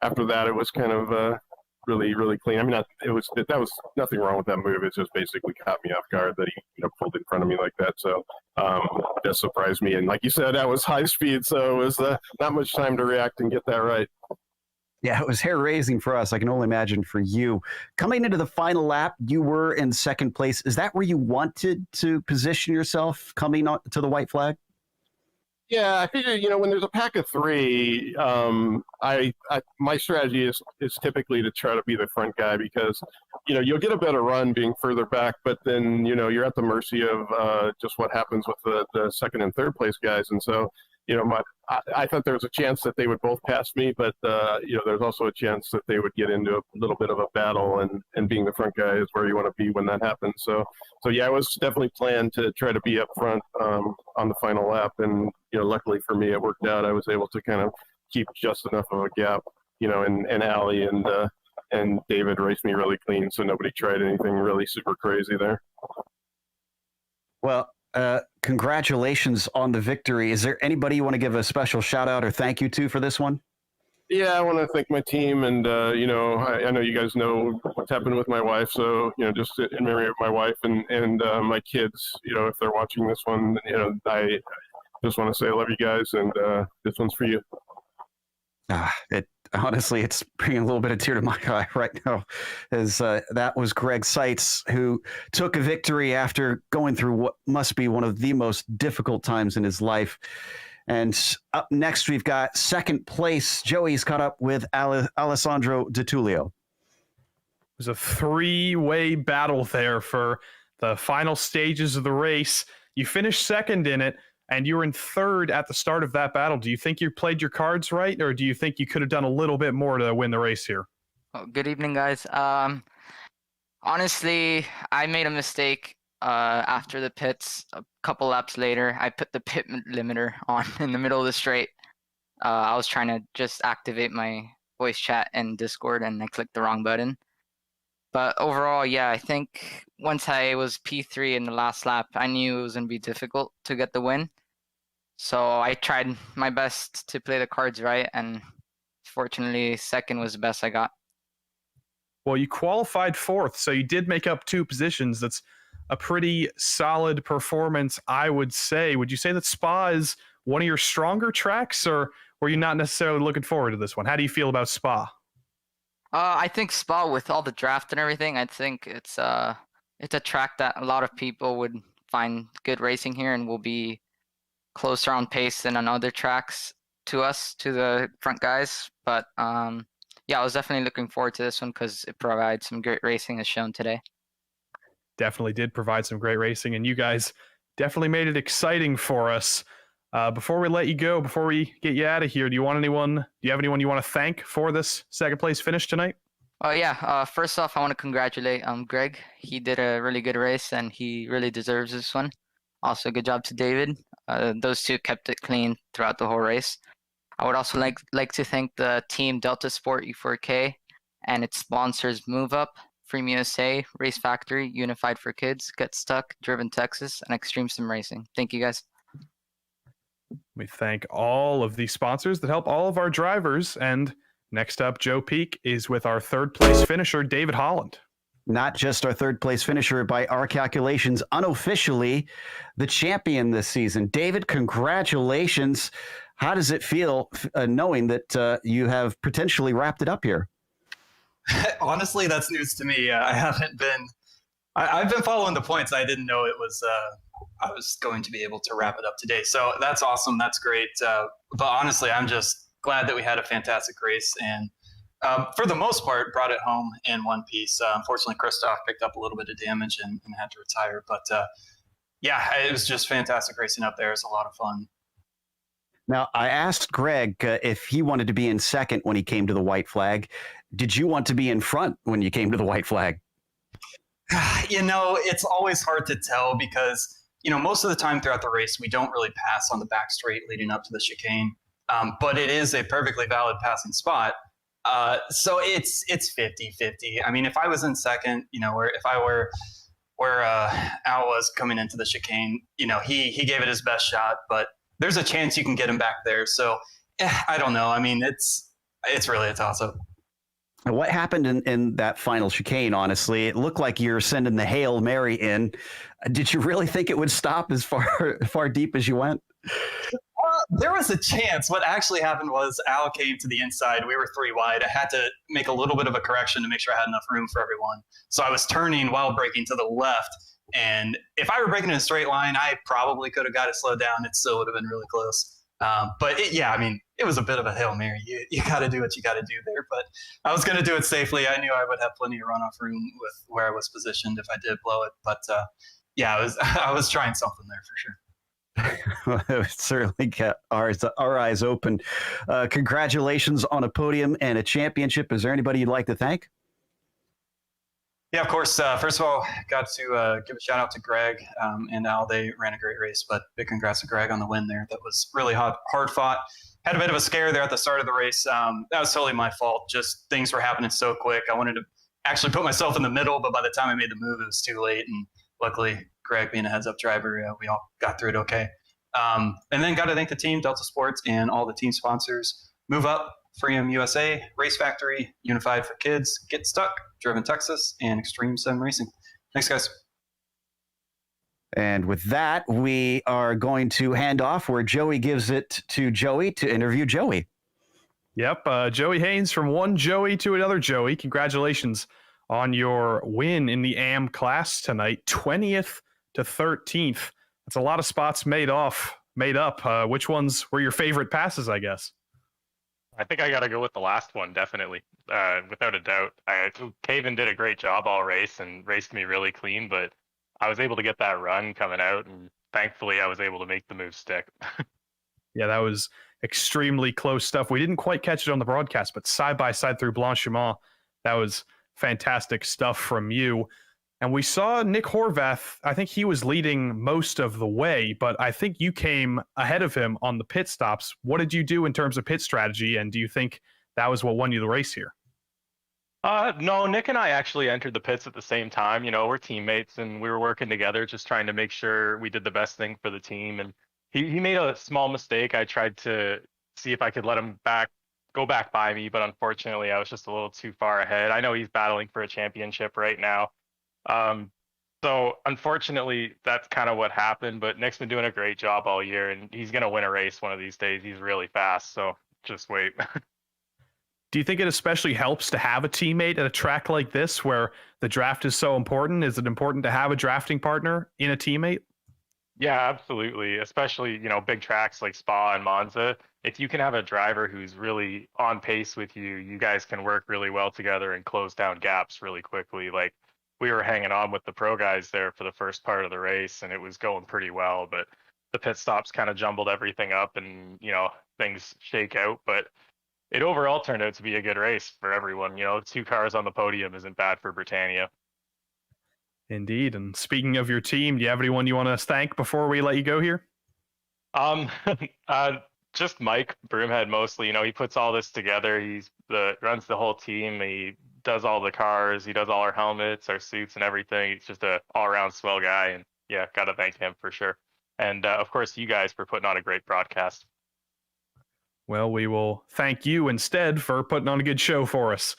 after that, it was kind of really, really clean. I mean, that was nothing wrong with that move. It just basically caught me off guard that he pulled in front of me like that. So that surprised me. And like you said, that was high speed, so it was not much time to react and get that right. Yeah, it was hair-raising for us. I can only imagine for you. Coming into the final lap, you were in second place. Is that where you wanted to position yourself coming on to the white flag? Yeah, I figure, when there's a pack of three, my strategy is typically to try to be the front guy because, you'll get a better run being further back, but then, you're at the mercy of just what happens with the second and third place guys. And so, I thought there was a chance that they would both pass me, but, there's also a chance that they would get into a little bit of a battle, and being the front guy is where you want to be when that happens. So yeah, I was definitely planned to try to be up front on the final lap, and, luckily for me, it worked out. I was able to kind of keep just enough of a gap, and Allie and David raced me really clean, so nobody tried anything really super crazy there. Well, congratulations on the victory. Is there anybody you want to give a special shout out or thank you to for this one? Yeah, I want to thank my team, and I know you guys know what's happened with my wife, so just in memory of my wife and my kids, if they're watching this one, I just want to say I love you guys, and this one's for you. Honestly, it's bringing a little bit of tear to my eye right now, as that was Greg Seitz, who took a victory after going through what must be one of the most difficult times in his life. And up next, we've got second place. Joey's caught up with Alessandro Di Tullio. It was a three-way battle there for the final stages of the race. You finished second in it, and you were in third at the start of that battle. Do you think you played your cards right, or do you think you could have done a little bit more to win the race here? Oh, good evening, guys. Honestly, I made a mistake after the pits. A couple laps later, I put the pit limiter on in the middle of the straight. I was trying to just activate my voice chat in Discord, and I clicked the wrong button. But overall, yeah, I think once I was P3 in the last lap, I knew it was going to be difficult to get the win. So I tried my best to play the cards right, and fortunately, second was the best I got. Well, you qualified fourth, so you did make up 2 positions. That's a pretty solid performance, I would say. Would you say that Spa is one of your stronger tracks, or were you not necessarily looking forward to this one? How do you feel about Spa? I think Spa, with all the draft and everything, I think it's a track that a lot of people would find good racing here, and will be closer on pace than on other tracks to the front guys. But yeah, I was definitely looking forward to this one because it provides some great racing as shown today. Definitely did provide some great racing, and you guys definitely made it exciting for us. Before we let you go, before we get you out of here, do you have anyone you want to thank for this second place finish tonight? Oh yeah, first off, I want to congratulate Greg. He did a really good race, and he really deserves this one. Also, good job to David. Those two kept it clean throughout the whole race. I would also like to thank the team Delta Sport U4K and its sponsors Move Up Freemium USA, Race Factory, Unified for Kids, Get Stuck, Driven Texas, and Extreme Sim Racing. Thank you guys. We thank all of the sponsors that help all of our drivers. And next up, Joe Peak is with our third place finisher, David Holland. Not just our third place finisher, by our calculations, unofficially the champion this season. David, congratulations. How does it feel knowing that you have potentially wrapped it up here? Honestly, that's news to me. I've been following the points. I didn't know it was, I was going to be able to wrap it up today. So that's awesome. That's great. But honestly, I'm just glad that we had a fantastic race and for the most part brought it home in one piece. Unfortunately, Christoph picked up a little bit of damage and had to retire. But yeah, it was just fantastic racing up there. It's a lot of fun. Now, I asked Greg if he wanted to be in second when he came to the white flag. Did you want to be in front when you came to the white flag? You know, it's always hard to tell because, you know, most of the time throughout the race, we don't really pass on the back straight leading up to the chicane. But it is a perfectly valid passing spot. So it's 50-50. I mean, if I was in second, you know, if I were where Al was coming into the chicane, you know, he gave it his best shot, but there's a chance you can get him back there. So I don't know. I mean, it's really a toss-up. What happened in that final chicane, honestly? It looked like you're sending the Hail Mary in. Did you really think it would stop as far deep as you went? There was a chance. What actually happened was Al came to the inside. We were 3 wide. I had to make a little bit of a correction to make sure I had enough room for everyone. So I was turning while braking to the left. And if I were braking in a straight line, I probably could have got it slowed down. It still would have been really close. But yeah, I mean, it was a bit of a Hail Mary. You got to do what you got to do there. But I was going to do it safely. I knew I would have plenty of runoff room with where I was positioned if I did blow it. But yeah, I was trying something there for sure. Well, it certainly kept our eyes open. Congratulations on a podium and a championship. Is there anybody you'd like to thank? Yeah, of course. First of all, got to give a shout out to Greg and Al. They ran a great race, but big congrats to Greg on the win there. That was really hard fought. Had a bit of a scare there at the start of the race. That was totally my fault. Just things were happening so quick. I wanted to actually put myself in the middle, but by the time I made the move, it was too late. And luckily, Greg being a heads-up driver, we all got through it okay. And then got to thank the team, Delta Sports, and all the team sponsors. Move Up, Freemium USA, Race Factory, Unified for Kids, Get Stuck, Driven Texas, and Extreme Sim Racing. Thanks, guys. And with that, we are going to hand off where Joey gives it to Joey to interview Joey. Yep, Joey Haynes from one Joey to another Joey. Congratulations on your win in the AM class tonight, 20th to 13th. That's a lot of spots made up. Which ones were your favorite passes, I guess? I think I got to go with the last one, definitely, without a doubt. Caven did a great job all race and raced me really clean, but I was able to get that run coming out, and thankfully I was able to make the move stick. Yeah, that was extremely close stuff. We didn't quite catch it on the broadcast, but side by side through Blanchiment, that was fantastic stuff from you. And we saw Nick Horvath. I think he was leading most of the way, but I think you came ahead of him on the pit stops. What did you do in terms of pit strategy, and do you think that was what won you the race here? No, Nick and I actually entered the pits at the same time. You know, we're teammates, and we were working together, just trying to make sure we did the best thing for the team. And he made a small mistake. I tried to see if I could let him go back by me, but unfortunately, I was just a little too far ahead. I know he's battling for a championship right now. So unfortunately, that's kind of what happened, but Nick's been doing a great job all year, and he's going to win a race one of these days. He's really fast, so just wait. Do you think it especially helps to have a teammate at a track like this where the draft is so important? Is it important to have a drafting partner in a teammate? Yeah, absolutely. Especially, you know, big tracks like Spa and Monza. If you can have a driver who's really on pace with you, you guys can work really well together and close down gaps really quickly. Like, we were hanging on with the pro guys there for the first part of the race, and it was going pretty well, but the pit stops kind of jumbled everything up, and, you know, things shake out. But it overall turned out to be a good race for everyone. You know, 2 cars on the podium isn't bad for Britannia. Indeed. And speaking of your team, do you have anyone you want to thank before we let you go here? Just Mike Broomhead mostly. You know, he puts all this together. Runs the whole team. He does all the cars. He does all our helmets, our suits, and everything. He's just a all-around swell guy, and yeah, gotta thank him for sure. And of course, you guys for putting on a great broadcast. Well, we will thank you instead for putting on a good show for us.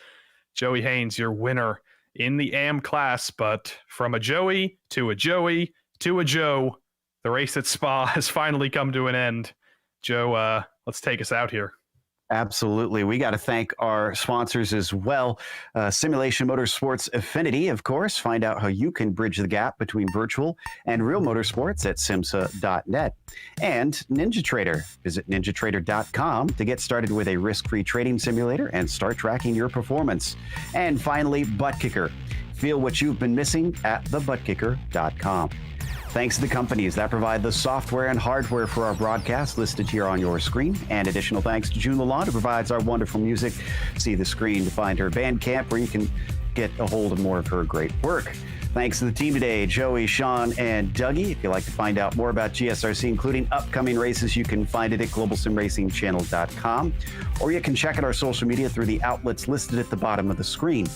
Joey Haynes, your winner in the AM class, but from a Joey to a Joey to a Joe, the race at Spa has finally come to an end. Joe, let's take us out here. Absolutely. We got to thank our sponsors as well. Simulation Motorsports Affinity, of course. Find out how you can bridge the gap between virtual and real motorsports at SIMMSA.net. And NinjaTrader. Visit NinjaTrader.com to get started with a risk-free trading simulator and start tracking your performance. And finally, Butt Kicker. Feel what you've been missing at thebuttkicker.com. Thanks to the companies that provide the software and hardware for our broadcast listed here on your screen. And additional thanks to June Lalonde, who provides our wonderful music. See the screen to find her Bandcamp, where you can get a hold of more of her great work. Thanks to the team today, Joey, Sean, and Dougie. If you'd like to find out more about GSRC, including upcoming races, you can find it at globalsimracingchannel.com, or you can check out our social media through the outlets listed at the bottom of the screen.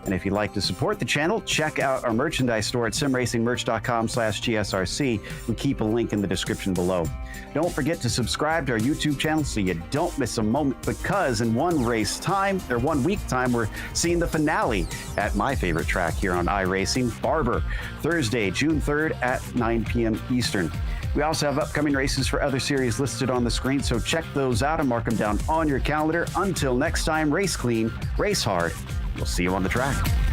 And if you'd like to support the channel, check out our merchandise store at simracingmerch.com/GSRC and keep a link in the description below. Don't forget to subscribe to our YouTube channel so you don't miss a moment, because in 1 week time, we're seeing the finale at my favorite track here on iRacing, Barber, Thursday, June 3rd at 9 p.m. Eastern. We also have upcoming races for other series listed on the screen, so check those out and mark them down on your calendar. Until next time, race clean, race hard. We'll see you on the track.